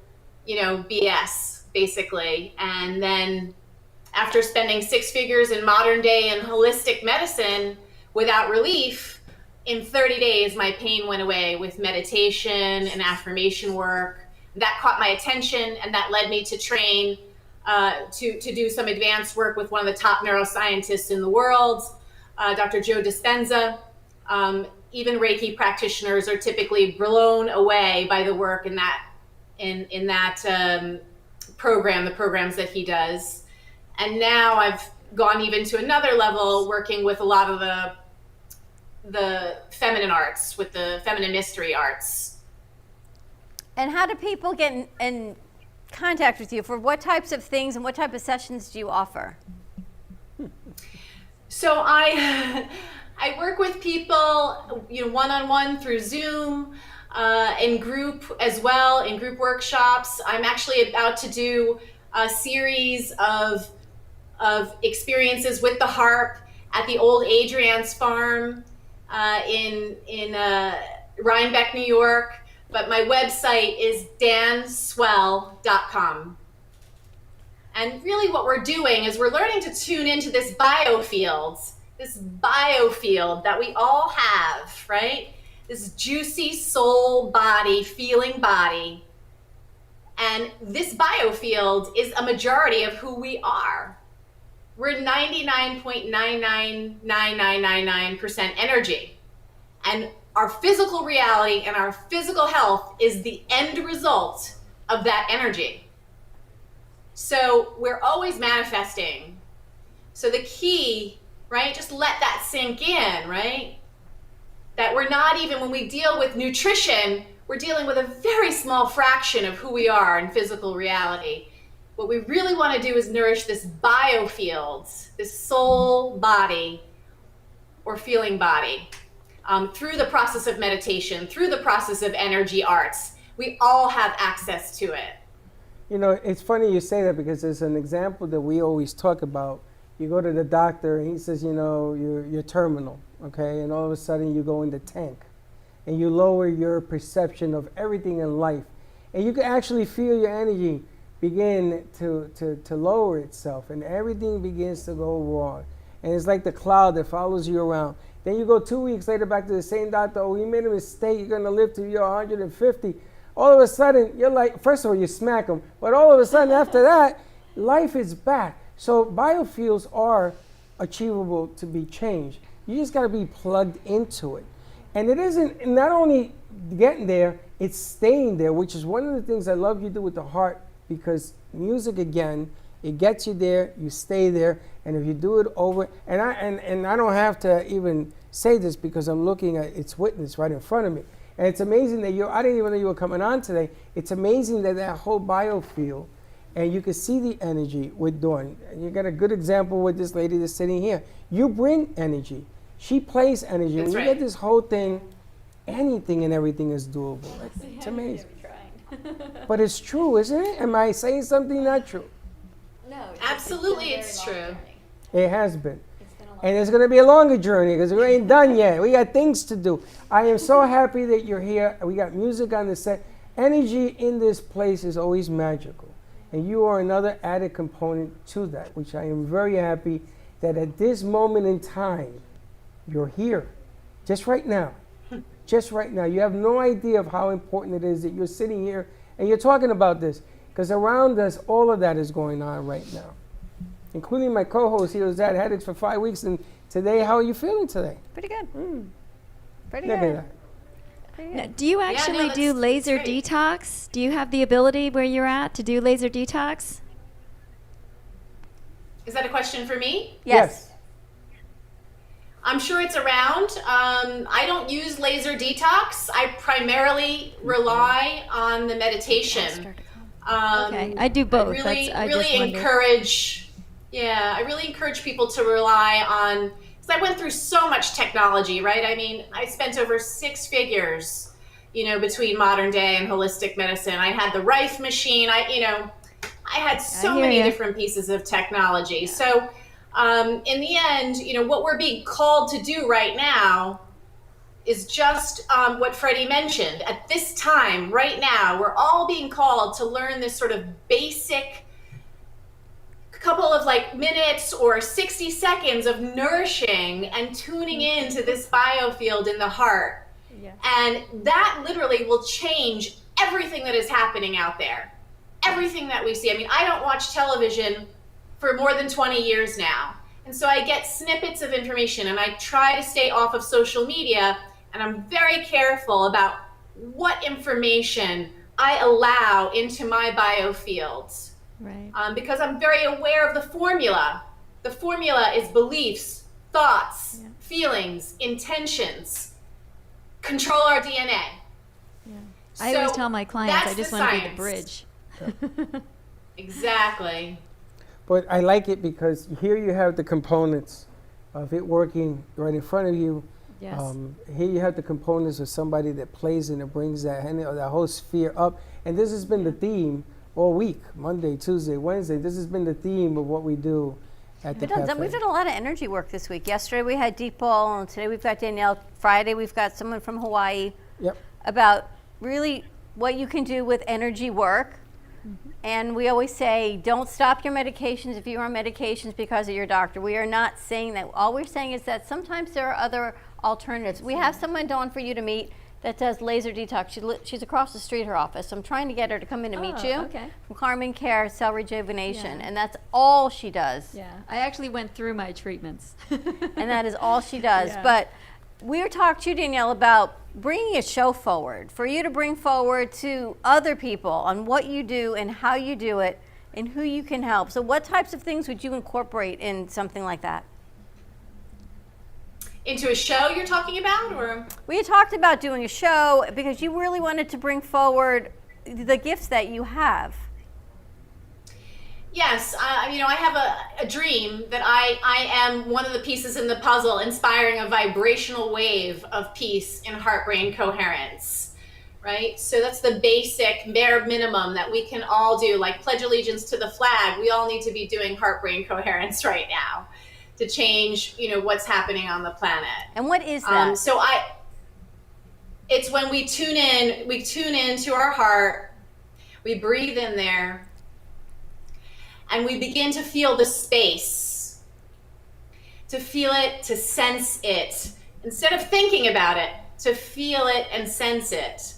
BS, basically. And then after spending 6 figures in modern day and holistic medicine without relief, in 30 days, my pain went away with meditation and affirmation work. That caught my attention, and that led me to train to do some advanced work with one of the top neuroscientists in the world, Dr. Joe Dispenza. Even Reiki practitioners are typically blown away by the work in that program, the programs that he does. And now I've gone even to another level, working with a lot of the feminine arts, with the feminine mystery arts. And how do people get in contact with you? For what types of things and what type of sessions do you offer? So I work with people, one-on-one through Zoom, in group as well, in group workshops. I'm actually about to do a series of experiences with the harp at the old Adrian's farm in Rhinebeck, New York. But my website is danswell.com. And really what we're doing is we're learning to tune into this biofield that we all have, right? This juicy soul body, feeling body. And this biofield is a majority of who we are. We're 99.999999% energy. And our physical reality and our physical health is the end result of that energy. So we're always manifesting. So the key, right, just let that sink in, right? That we're not even, when we deal with nutrition, we're dealing with a very small fraction of who we are in physical reality. What we really want to do is nourish this biofield, this soul body or feeling body, through the process of meditation, through the process of energy arts. We all have access to it. It's funny you say that, because there's an example that we always talk about, you go to the doctor and he says, you know, you're terminal, okay? And all of a sudden you go in the tank and you lower your perception of everything in life. And you can actually feel your energy begin to lower itself, and everything begins to go wrong. And it's like the cloud that follows you around. Then you go 2 weeks later back to the same doctor. Oh, you made a mistake. You're going to live till you're 150. All of a sudden, you're like, first of all, you smack them. But all of a sudden, after that, life is back. So biofuels are achievable to be changed. You just got to be plugged into it. And it isn't not only getting there, it's staying there, which is one of the things I love you do with the heart, because music, again, it gets you there, you stay there, and if you do it over, and I don't have to even say this because I'm looking at its witness right in front of me. And it's amazing that I didn't even know you were coming on today. It's amazing that whole biofield, and you can see the energy with Dawn. And you got a good example with this lady that's sitting here. You bring energy. She plays energy. That's when right. you get this whole thing, anything and everything is doable. It's amazing. But it's true, isn't it? Am I saying something not true? No. Absolutely, it's true. It has been. And it's going to be a longer journey because we ain't done yet. We got things to do. I am so happy that you're here. We got music on the set. Energy in this place is always magical. And you are another added component to that, which I am very happy that at this moment in time, you're here. Just right now. Just right now. You have no idea of how important it is that you're sitting here and you're talking about this. Because around us, all of that is going on right now. Including my co-host here who's had headaches for 5 weeks. And today, how are you feeling today? Pretty good. Pretty Look good. at that. Now, do you actually do laser detox? Do you have the ability where you're at to do laser detox? Is that a question for me? Yes. I'm sure it's around. I don't use laser detox. I primarily rely on the meditation. Okay, I do both. I really, That's- I really just wondered. I really encourage people to rely on, because I went through so much technology, right? I mean, I spent over 6 figures, between modern day and holistic medicine. I had the Rife machine. I had so hear many ya. different pieces of technology. So, in the end, what we're being called to do right now is just what Freddie mentioned. At this time, right now, we're all being called to learn this sort of basic couple of minutes or 60 seconds of nourishing and tuning into this biofield in the heart. Yeah. And that literally will change everything that is happening out there. Everything that we see. I mean, I don't watch television for more than 20 years now. And so I get snippets of information and I try to stay off of social media, and I'm very careful about what information I allow into my biofields. Right. Because I'm very aware of the formula. The formula is beliefs, thoughts, feelings, intentions. Control our DNA. Yeah. I always So tell my clients, I that's just the want to be the science. bridge. Exactly. But I like it because here you have the components of it working right in front of you. Yes. Here you have the components of somebody that plays and it brings that whole sphere up. And this has been the theme all week, Monday, Tuesday, Wednesday. This has been the theme of what we do at the cafe. We've done a lot of energy work this week. Yesterday we had Deepal, and today we've got Danielle. Friday we've got someone from Hawaii. Yep. About really what you can do with energy work. And we always say, don't stop your medications if you're on medications because of your doctor. We are not saying that. All we're saying is that sometimes there are other alternatives. We have someone, Dawn, for you to meet that does laser detox. She's across the street, her office. So I'm trying to get her to come in to meet you. Okay. From Carmen Care Cell Rejuvenation. And that's all she does. Yeah. I actually went through my treatments. And that is all she does. Yeah. But we were talking to you, Danielle, about bringing a show forward, for you to bring forward to other people on what you do and how you do it and who you can help. So what types of things would you incorporate in something like that? Into a show you're talking about, or? We had talked about doing a show because you really wanted to bring forward the gifts that you have. Yes, I have a dream that I am one of the pieces in the puzzle, inspiring a vibrational wave of peace and heart-brain coherence, right? So that's the basic bare minimum that we can all do, like pledge allegiance to the flag. We all need to be doing heart-brain coherence right now to change, what's happening on the planet. And what is that? It's when we tune into our heart, we breathe in there, and we begin to feel the space, to feel it, to sense it. Instead of thinking about it, to feel it and sense it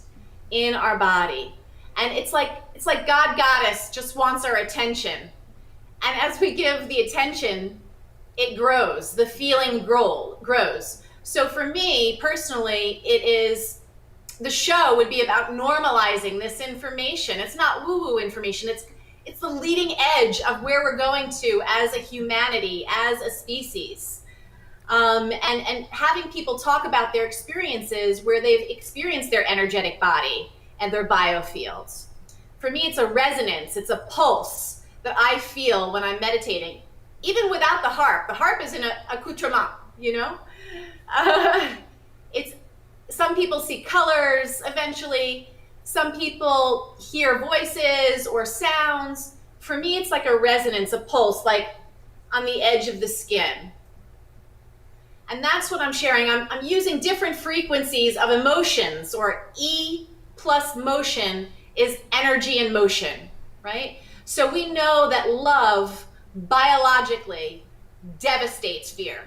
in our body. And it's like God Goddess just wants our attention. And as we give the attention, it grows, the feeling grows. So for me personally, the show would be about normalizing this information. It's not woo-woo information. It's the leading edge of where we're going to as a humanity, as a species. And having people talk about their experiences where they've experienced their energetic body and their biofields. For me, it's a resonance, it's a pulse that I feel when I'm meditating, even without the harp. The harp is an accoutrement, some people see colors eventually. Some people hear voices or sounds. For me, it's like a resonance, a pulse, like on the edge of the skin. And that's what I'm sharing. I'm using different frequencies of emotions, or E plus motion is energy in motion, right? So we know that love biologically devastates fear.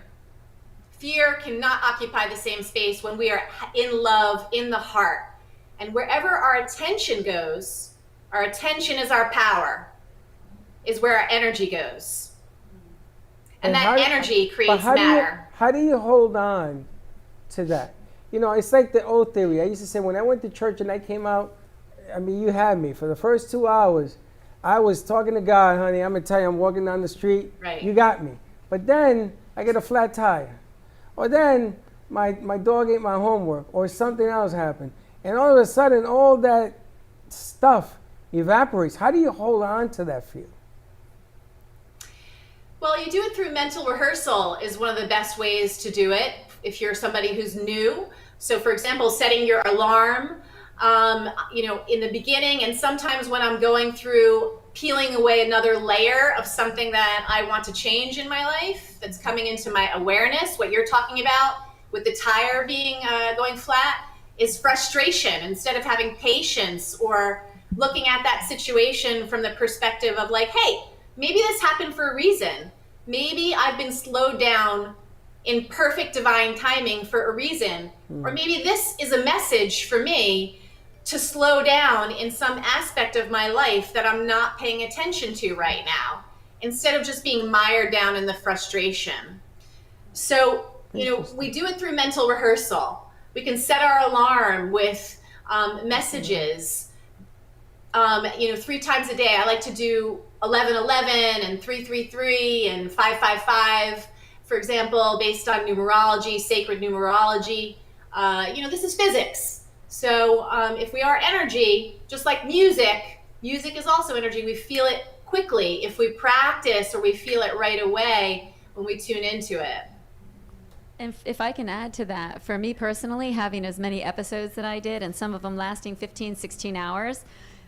Fear cannot occupy the same space when we are in love, in the heart. And wherever our attention goes, our attention is our power, is where our energy goes. And that energy creates matter. How do you hold on to that? It's like the old theory. I used to say when I went to church and I came out, you had me. For the first 2 hours, I was talking to God, honey. I'm going to tell you, I'm walking down the street. Right. You got me. But then I get a flat tire. Or then my dog ate my homework, or something else happened. And all of a sudden, all that stuff evaporates. How do you hold on to that feel? Well, you do it through mental rehearsal is one of the best ways to do it if you're somebody who's new. So for example, setting your alarm, in the beginning, and sometimes when I'm going through peeling away another layer of something that I want to change in my life that's coming into my awareness, what you're talking about with the tire being going flat is frustration instead of having patience or looking at that situation from the perspective of like, hey, maybe this happened for a reason. Maybe I've been slowed down in perfect divine timing for a reason. Or maybe this is a message for me to slow down in some aspect of my life that I'm not paying attention to right now, instead of just being mired down in the frustration. So, we do it through mental rehearsal. We can set our alarm with messages, 3 times a day. I like to do 1111 and 333 and 555, for example, based on numerology, sacred numerology. This is physics. So if we are energy, just like music is also energy. We feel it quickly if we practice, or we feel it right away when we tune into it. And if I can add to that, for me personally, having as many episodes that I did, and some of them lasting 15, 16 hours,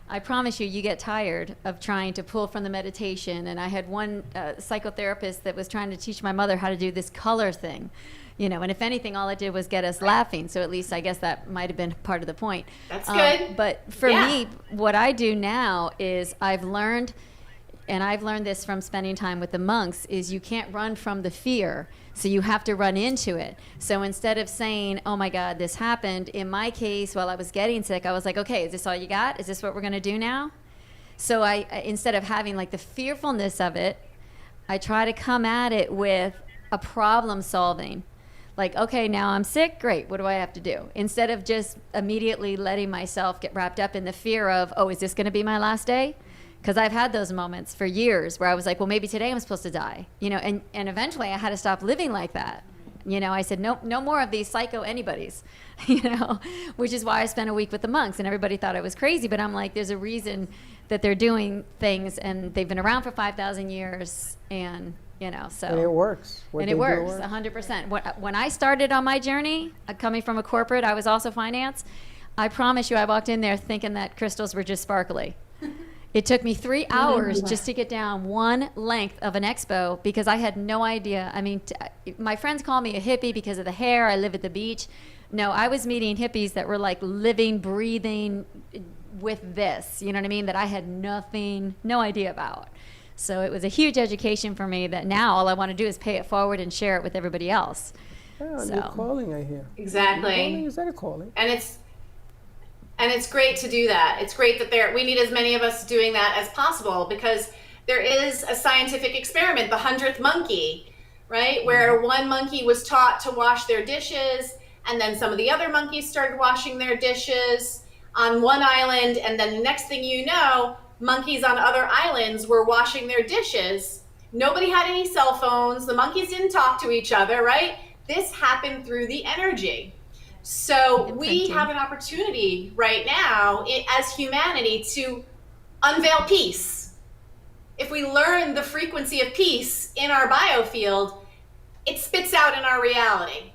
I promise you get tired of trying to pull from the meditation. And I had one psychotherapist that was trying to teach my mother how to do this color thing. And if anything, all it did was get us laughing. So at least I guess that might have been part of the point. That's good. But for me, what I do now is I've learned this from spending time with the monks, is you can't run from the fear. So you have to run into it. So instead of saying, oh my God, this happened, in my case, while I was getting sick, I was like, okay, is this all you got? Is this what we're going to do now? So I instead of having like the fearfulness of it, I try to come at it with a problem solving. Like, okay, now I'm sick, great, what do I have to do? Instead of just immediately letting myself get wrapped up in the fear of, oh, is this going to be my last day? Because I've had those moments for years where I was like, well, maybe today I'm supposed to die, and eventually I had to stop living like that. I said, no more of these psycho anybody's, which is why I spent a week with the monks, and everybody thought I was crazy, but I'm like, there's a reason that they're doing things, and they've been around for 5,000 years, and so. And it works. And it works, 100%. When I started on my journey, coming from a corporate, I was also finance, I promise you, I walked in there thinking that crystals were just sparkly. It took me 3 hours just to get down one length of an expo because I had no idea. I mean, my friends call me a hippie because of the hair. I live at the beach. No, I was meeting hippies that were like living, breathing with this, you know what I mean, that I had no idea about. So it was a huge education for me that now all I want to do is pay it forward and share it with everybody else. Yeah, you're calling, I hear. Exactly. Calling? Is that a calling? And it's great to do that. It's great that we need as many of us doing that as possible because there is a scientific experiment, the 100th monkey, right? Where one monkey was taught to wash their dishes and then some of the other monkeys started washing their dishes on one island. And then the next thing you know, monkeys on other islands were washing their dishes. Nobody had any cell phones. The monkeys didn't talk to each other, right? This happened through the energy. So we have an opportunity right now as humanity to unveil peace. If we learn the frequency of peace in our biofield, it spits out in our reality.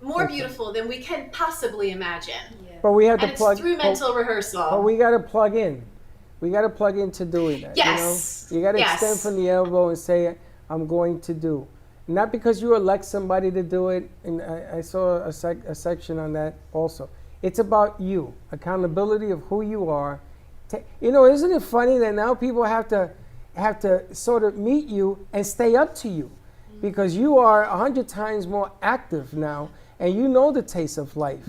More beautiful than we can possibly imagine. But we have to and plug. It's through mental rehearsal. But we got to plug in. We got to plug into doing that. Yes. You know? You got to extend from the elbow and say, "I'm going to do." Not because you elect somebody to do it, and I saw a section on that also. It's about you, accountability of who you are. You know, isn't it funny that now people have to sort of meet you and stay up to you, because you are 100 times more active now, and you know the taste of life,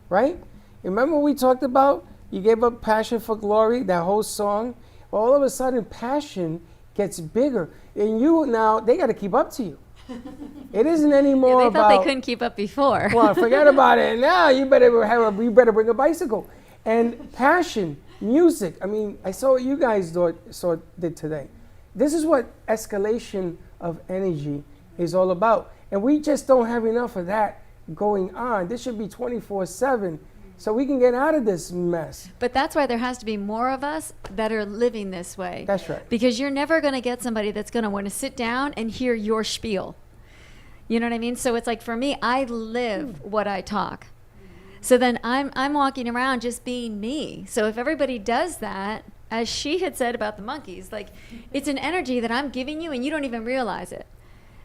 right? Remember we talked about you gave up Passion for Glory, that whole song. All of a sudden, passion gets bigger, and you now they got to keep up to you. It isn't anymore they about. thought they couldn't keep up before. Well, forget about it. Now you better bring a bicycle. And passion, music. I mean, I saw what you guys did today. This is what escalation of energy is all about. And we just don't have enough of that going on. This should be 24/7 so we can get out of this mess. But that's why there has to be more of us that are living this way. That's right. Because you're never going to get somebody that's going to want to sit down and hear your spiel. You know what I mean? So it's like, for me, I live what I talk. So then I'm walking around just being me. So if everybody does that, as she had said about the monkeys, like, it's an energy that I'm giving you and you don't even realize it.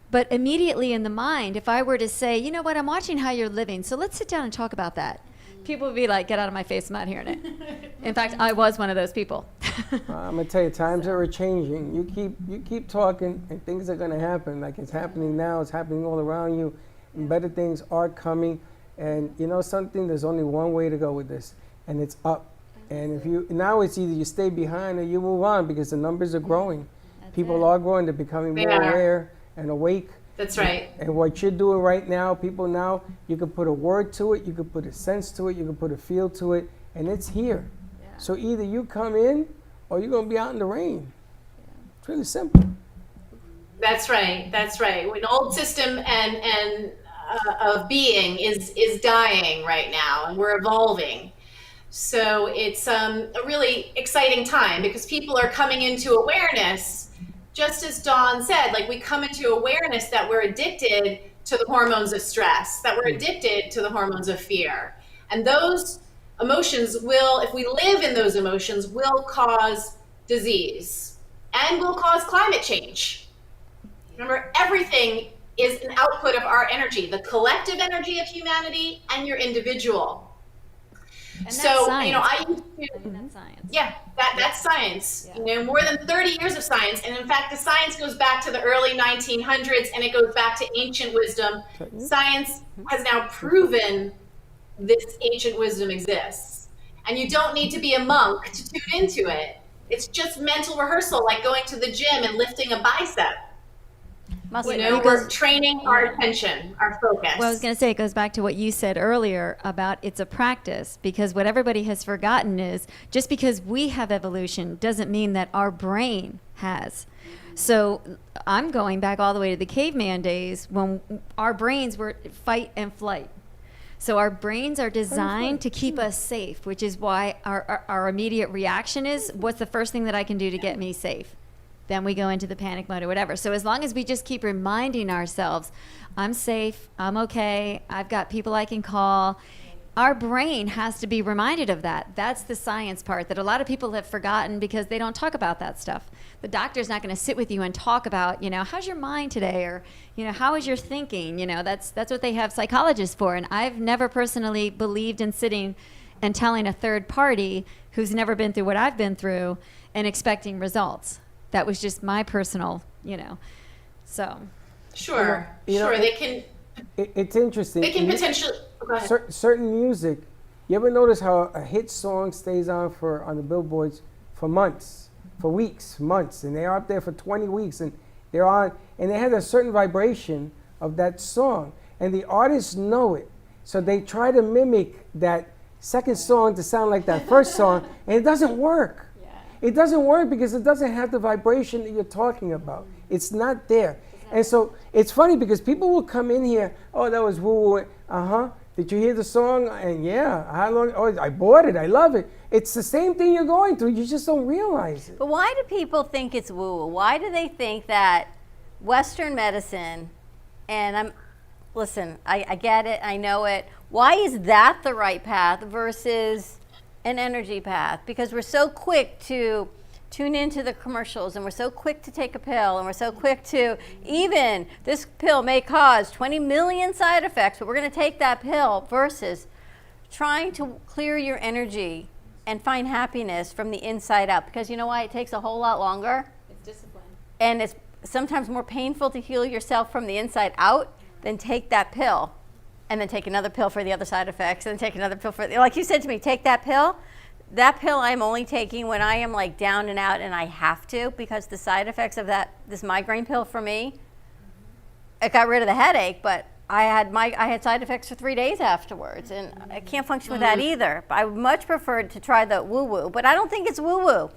But immediately in the mind, if I were to say, you know what, I'm watching how you're living, so let's sit down and talk about that. People would be like, get out of my face, I'm not hearing it. In fact, I was one of those people. I'm gonna tell you, times are changing. You keep talking, and things are gonna happen. Like it's happening now. It's happening all around you. And better things are coming. And you know something? There's only one way to go with this, and it's up. And if you now, it's either you stay behind or you move on, because the numbers are growing. People are growing. They're becoming more aware and awake. That's right. And what you're doing right now, people now, you can put a word to it, you can put a sense to it, you can put a feel to it, and it's here. Yeah. So either you come in or you're going to be out in the rain. Yeah. It's really simple. That's right. That's right. An old system of being is dying right now, and we're evolving. So it's a really exciting time because people are coming into awareness. Just as Dawn said, like, we come into awareness that we're addicted to the hormones of stress, that we're addicted to the hormones of fear. And those emotions will, if we live in those emotions, will cause disease and will cause climate change. Remember, everything is an output of our energy, the collective energy of humanity and your individual. And so, science. you know, I used to, that's science. Yeah, that's science. Yeah. You know, more than 30 years of science. And in fact, the science goes back to the early 1900s, and it goes back to ancient wisdom. Science has now proven this ancient wisdom exists. And you don't need to be a monk to tune into it. It's just mental rehearsal, like going to the gym and lifting a bicep. You know, we're training our attention, our focus. Well, I was going to say, it goes back to what you said earlier about it's a practice, because what everybody has forgotten is just because we have evolution doesn't mean that our brain has. So I'm going back all the way to the caveman days when our brains were fight and flight. So our brains are designed to keep us safe, which is why our immediate reaction is, what's the first thing that I can do to get me safe? Then we go into the panic mode or whatever. So as long as we just keep reminding ourselves, I'm safe, I'm okay, I've got people I can call, our brain has to be reminded of that. That's the science part that a lot of people have forgotten because they don't talk about that stuff. The doctor's not going to sit with you and talk about, how's your mind today, or, how is your thinking? That's what they have psychologists for. And I've never personally believed in sitting and telling a third party who's never been through what I've been through and expecting results. That was just my personal, so. Sure, they can. It's interesting. They can potentially. Go ahead. Certain music. You ever notice how a hit song stays on the billboards for months, for weeks, months, and they're up there for 20 weeks, and they're on, and they have a certain vibration of that song, and the artists know it, so they try to mimic that second song to sound like that first song, and it doesn't work. It doesn't work because it doesn't have the vibration that you're talking about. It's not there. And so it's funny because people will come in here, oh, that was woo-woo. Did you hear the song? And yeah, how long? Oh, I bought it. I love it. It's the same thing you're going through. You just don't realize it. But why do people think it's woo-woo? Why do they think that Western medicine, and listen, I get it, I know it. Why is that the right path versus an energy path? Because we're so quick to tune into the commercials, and we're so quick to take a pill, and we're so quick to, even this pill may cause 20 million side effects, but we're going to take that pill, versus trying to clear your energy and find happiness from the inside out. Because you know why? It takes a whole lot longer. It's discipline. And it's sometimes more painful to heal yourself from the inside out than take that pill and then take another pill for the other side effects, and then take another pill for like you said to me, take that pill. That pill I'm only taking when I am like down and out, and I have to, because the side effects of this migraine pill for me, it got rid of the headache, but I had side effects for 3 days afterwards, and I can't function with that either. I would much prefer to try the woo-woo, but I don't think it's woo-woo.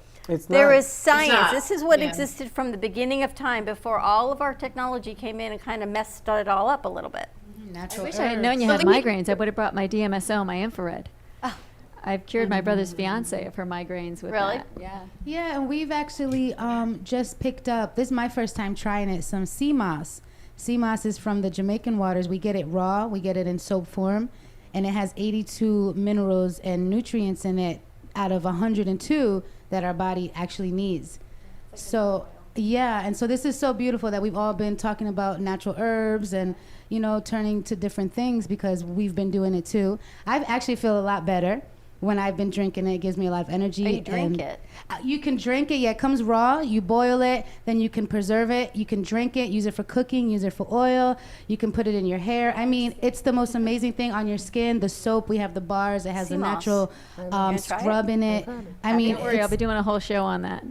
There is science. This is what existed from the beginning of time, before all of our technology came in and kind of messed it all up a little bit. I wish I had known you had migraines. I would have brought my DMSO, my infrared. I've cured my brother's fiance of her migraines with that. Yeah, and we've actually just picked up, this is my first time trying it, some sea moss. Sea moss is from the Jamaican waters. We get it raw, we get it in soap form, and it has 82 minerals and nutrients in it out of 102 that our body actually needs. So, yeah, and so this is so beautiful that we've all been talking about natural herbs and, turning to different things, because we've been doing it too. I actually feel a lot better when I've been drinking it. It gives me a lot of energy. Oh, you drink it? You can drink it. Yeah, it comes raw. You boil it. Then you can preserve it. You can drink it. Use it for cooking. Use it for oil. You can put it in your hair. I mean, it's the most amazing thing on your skin. The soap, we have the bars. It has a natural scrub in it. I mean, don't worry, I'll be doing a whole show on that.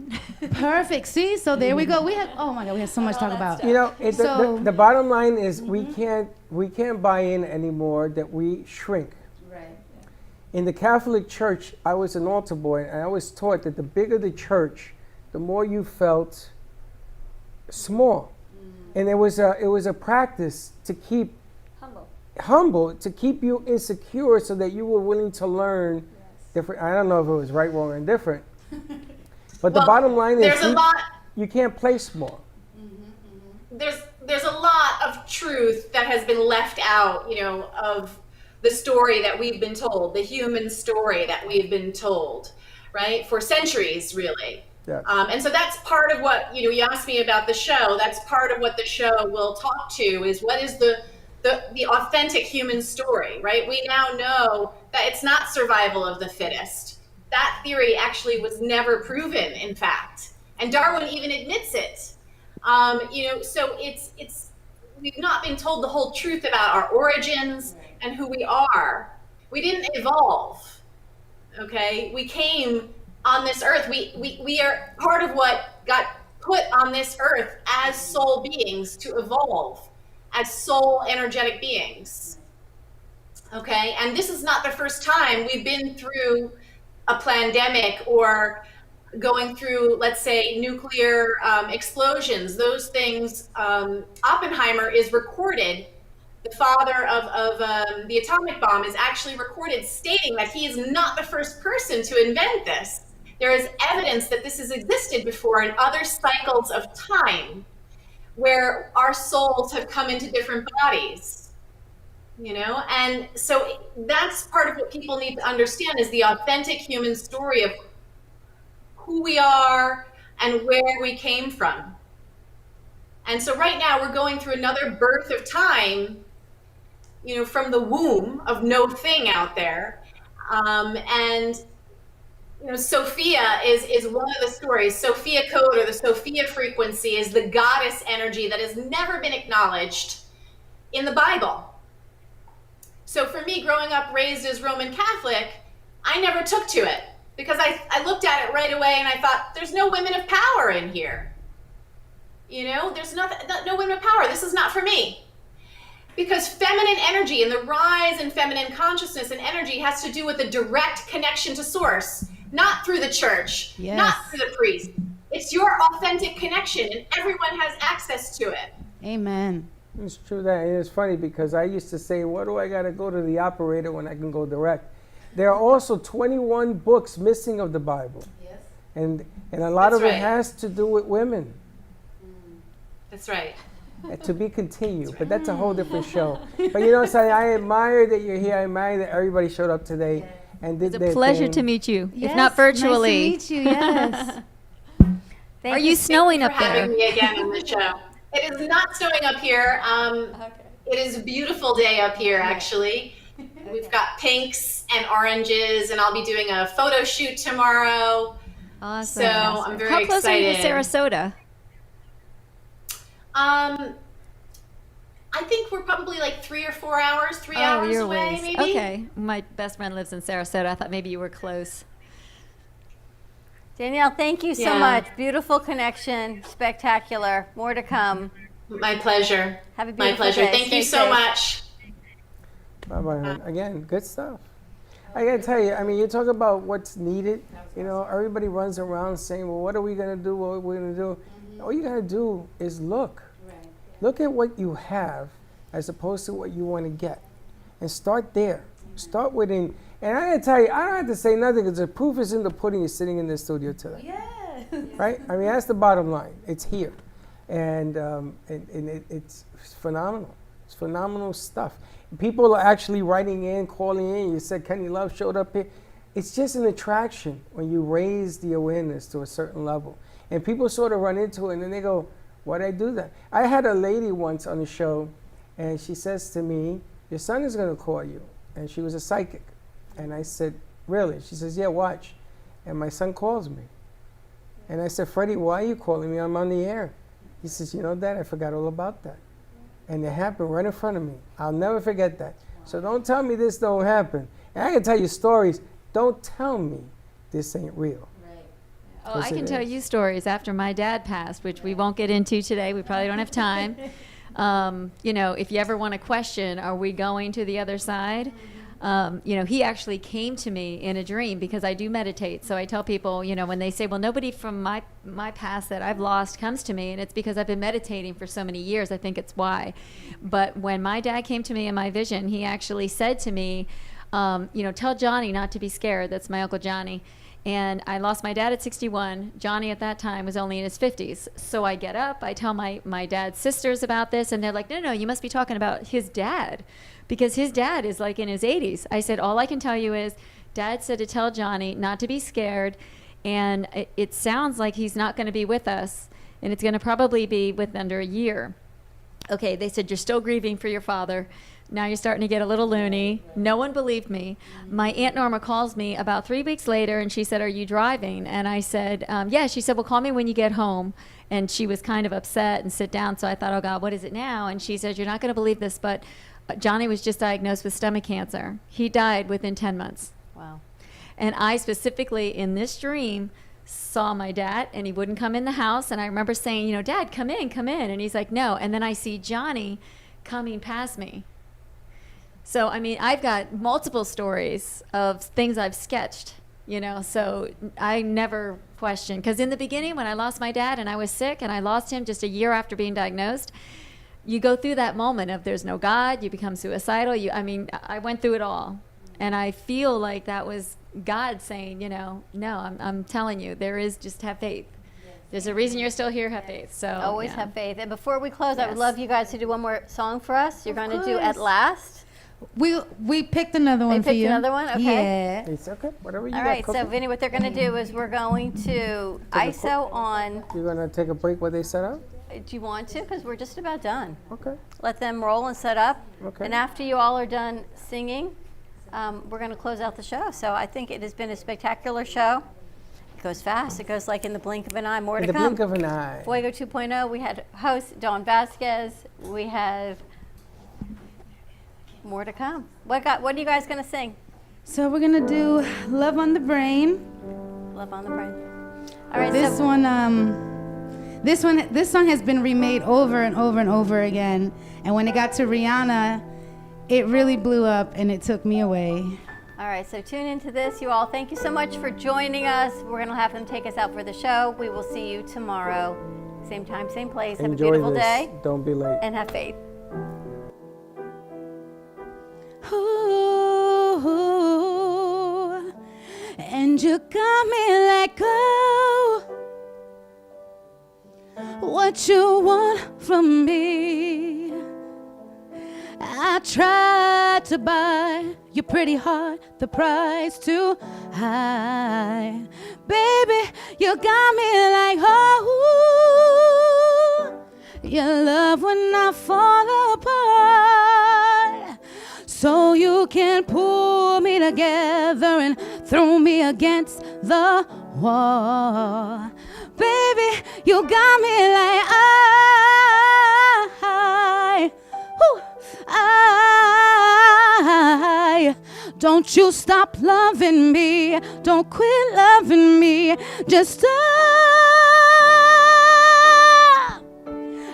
Perfect. See? So there we go. We have, oh my God, we have so much to talk about. The bottom line is we can't buy in anymore that we shrink. In the Catholic Church, I was an altar boy, and I was taught that the bigger the church, the more you felt small. And it was a practice to keep humble, to keep you insecure, so that you were willing to learn different. I don't know if it was right, wrong, or indifferent. But the bottom line is you can't play small. There's a lot of truth that has been left out, of the story that we've been told, the human story that we've been told, right? For centuries, really. Yeah. And so that's part of what, you asked me about the show. That's part of what the show will talk to, is what is the authentic human story, right? We now know that it's not survival of the fittest. That theory actually was never proven, in fact. And Darwin even admits it. So it's we've not been told the whole truth about our origins and who we are. We didn't evolve, okay? We came on this earth. We are part of what got put on this earth as soul beings to evolve, as soul energetic beings, okay? And this is not the first time we've been through a pandemic or going through, let's say, nuclear explosions. Those things, Oppenheimer is recorded. The father of the atomic bomb is actually recorded stating that he is not the first person to invent this. There is evidence that this has existed before in other cycles of time where our souls have come into different bodies. you know? And so that's part of what people need to understand is the authentic human story of who we are and where we came from. And so right now we're going through another birth of time, you know, from the womb of no thing out there. And you know, Sophia is one of the stories. Sophia code, or the Sophia frequency, is the goddess energy that has never been acknowledged in the Bible. So for me, growing up raised as Roman Catholic, I never took to it because I looked at it right away and I thought, there's no women of power in here. You know, there's no women of power. This is not for me. Because feminine energy and the rise in feminine consciousness and energy has to do with a direct connection to source, not through the church, not through the priest. It's your authentic connection and everyone has access to it. Amen. It's true that, and it's funny because I used to say, what do I got to go to the operator when I can go direct? There are also 21 books missing of the Bible. Yes. And a lot That's of right. it has to do with women. That's right. To be continued, but that's a whole different show. But you know what I'm saying? I admire that you're here. I admire that everybody showed up today and did It's their a pleasure thing. to meet you, Yes, if not virtually. Nice to meet you, yes. Are you snowing Thank up you for there? having me again on the show. It is not snowing up here. It is a beautiful day up here, actually. We've got pinks and oranges, and I'll be doing a photo shoot tomorrow. Awesome. So I'm very How close excited. are you to Sarasota? I think we're probably like 3 or 4 hours, 3 hours you're away, ways. maybe. Okay. My best friend lives in Sarasota. I thought maybe you were close. Danielle, thank you so Yeah. much. Beautiful connection, spectacular. More to come. My pleasure. Have a beautiful My pleasure. day. Thank Stay you so safe. much. Bye-bye, hon. Again, good stuff. I gotta tell you, I mean, you talk about what's needed. You know, everybody runs around saying, well, what are we gonna do? What are we gonna do? All you gotta do is look. Look at what you have as opposed to what you want to get. And start there. Start within. And I gotta tell you, I don't have to say nothing because the proof is in the pudding is sitting in the studio today. Yeah. Right? I mean, that's the bottom line. It's here. And it's phenomenal. It's phenomenal stuff. People are actually writing in, calling in. You said Kenny Love showed up here. It's just an attraction when you raise the awareness to a certain level. And people sort of run into it and then they go, why'd I do that? I had a lady once on the show and she says to me, your son is going to call you. And she was a psychic. And I said, really? She says, yeah, watch. And my son calls me. And I said, Freddie, why are you calling me? I'm on the air. He says, you know, Dad, I forgot all about that. And it happened right in front of me. I'll never forget that. So don't tell me this don't happen. And I can tell you stories. Don't tell me this ain't real. Oh, I can tell you stories after my dad passed, which we won't get into today. We probably don't have time. You know, if you ever want to question, are we going to the other side? You know, he actually came to me in a dream because I do meditate. So I tell people, you know, when they say, well, nobody from my past that I've lost comes to me, and it's because I've been meditating for so many years. I think it's why. But when my dad came to me in my vision, he actually said to me, you know, tell Johnny not to be scared. That's my Uncle Johnny. And I lost my dad at 61. Johnny at that time was only in his 50s. So I get up, I tell my dad's sisters about this, and they're like, no, you must be talking about his dad, because his dad is like in his 80s. I said, all I can tell you is Dad said to tell Johnny not to be scared, and it sounds like he's not going to be with us, and it's going to probably be with under a year. Okay, they said, you're still grieving for your father. Now you're starting to get a little loony. No one believed me. My Aunt Norma calls me about 3 weeks later, and she said, are you driving? And I said, yeah. She said, well, call me when you get home. And she was kind of upset and sit down. So I thought, oh, God, what is it now? And she said, you're not going to believe this, but Johnny was just diagnosed with stomach cancer. He died within 10 months. Wow. And I specifically, in this dream, saw my dad, and he wouldn't come in the house. And I remember saying, you know, Dad, come in. And he's like, no. And then I see Johnny coming past me. So, I mean, I've got multiple stories of things I've sketched, you know, so I never question. Because in the beginning, when I lost my dad and I was sick and I lost him just a year after being diagnosed, you go through that moment of there's no God, you become suicidal. I went through it all. And I feel like that was God saying, you know, no, I'm telling you, there is, just have faith. There's a reason you're still here, have faith. So Always yeah. have faith. And before we close, I would Yes. love you guys to do one more song for us. You're Of going to do At course. Last. We picked another one They for picked you. another one? Okay. Yeah. It's okay. Whatever you All got. right, so Cookie. Vinny, what they're going to do is we're going to ISO on. You're gonna take a break while they set up. Do you want to? Because we're just about done. Okay. Let them roll and set up. Okay. And after you all are done singing, we're going to close out the show. So I think it has been a spectacular show. It goes fast. It goes like in the blink of an eye. More In to the come. blink of an eye. Fuego 2.0. We had host Dawn Vasquez. We have more to come. What are you guys going to sing? So we're gonna do "Love on the Brain." Love on the Brain. All right. This so one, this song has been remade over and over and over again. And when it got to Rihanna, it really blew up, and it took me away. All right, so tune into this, you all. Thank you so much for joining us. We're going to have them take us out for the show. We will see you tomorrow. Same time, same place. Have Enjoy a beautiful this. day. Don't be late. And have faith. Ooh, and you got me like, oh, what you want from me? I tried to buy your pretty heart, the price too high. Baby, you got me like, oh, your love will not fall apart. So you can pull me together and throw me against the wall. Baby, you got me like, don't you stop loving me. Don't quit loving me. Just stop.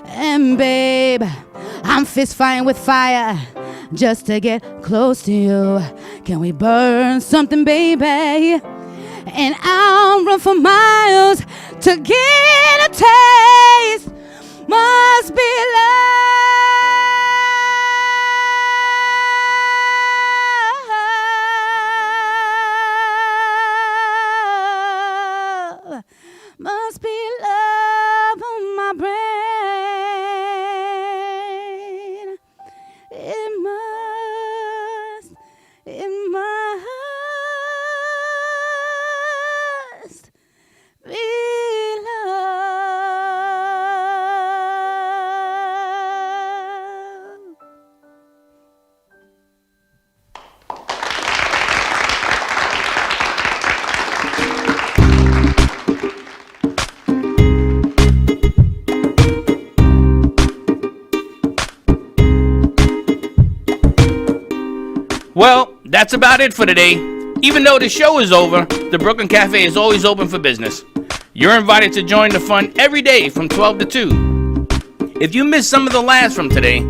And babe, I'm fist fighting with fire just to get close to you. Can we burn something, baby? And I'll run for miles to get a taste. Must be love. Must be love on my brain. It must be love. Well, that's about it for today. Even though the show is over, the Brooklyn Cafe is always open for business. You're invited to join the fun every day from 12 to 2. If you missed some of the laughs from today,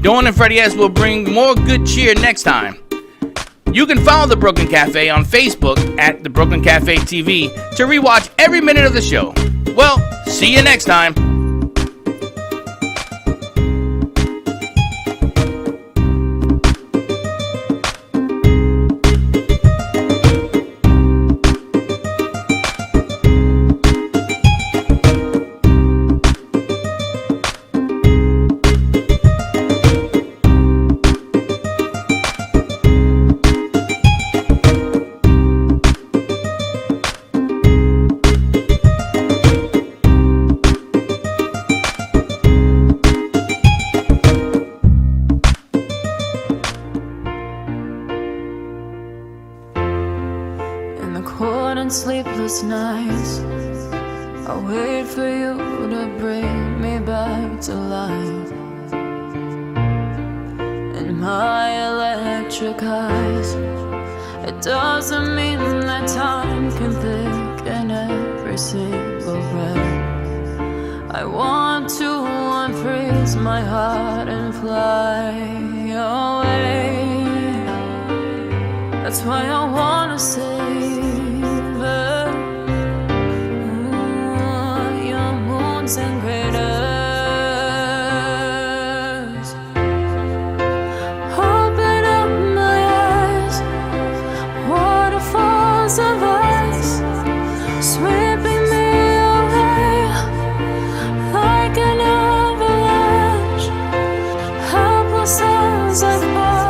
Dawn and Freddie S will bring more good cheer next time. You can follow the Brooklyn Cafe on Facebook at the Brooklyn Cafe TV to rewatch every minute of the show. Well, see you next time. In the cold and sleepless nights, I wait for you to bring me back to life. In my electric eyes, it doesn't mean that time can thicken every single breath. I want to unfreeze my heart and fly away. That's why I wanna save her. Your moons and craters. Open up my eyes, waterfalls of ice, sweeping me away like an avalanche. Helpless as I fall.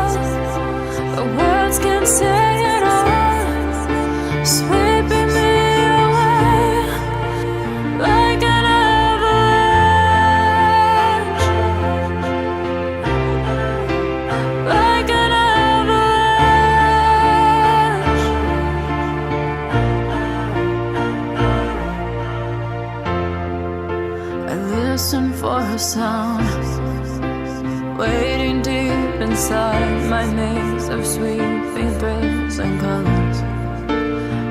listen for a sound, waiting deep inside my maze of sweeping thrills and colors,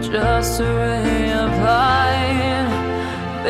just a ray of light.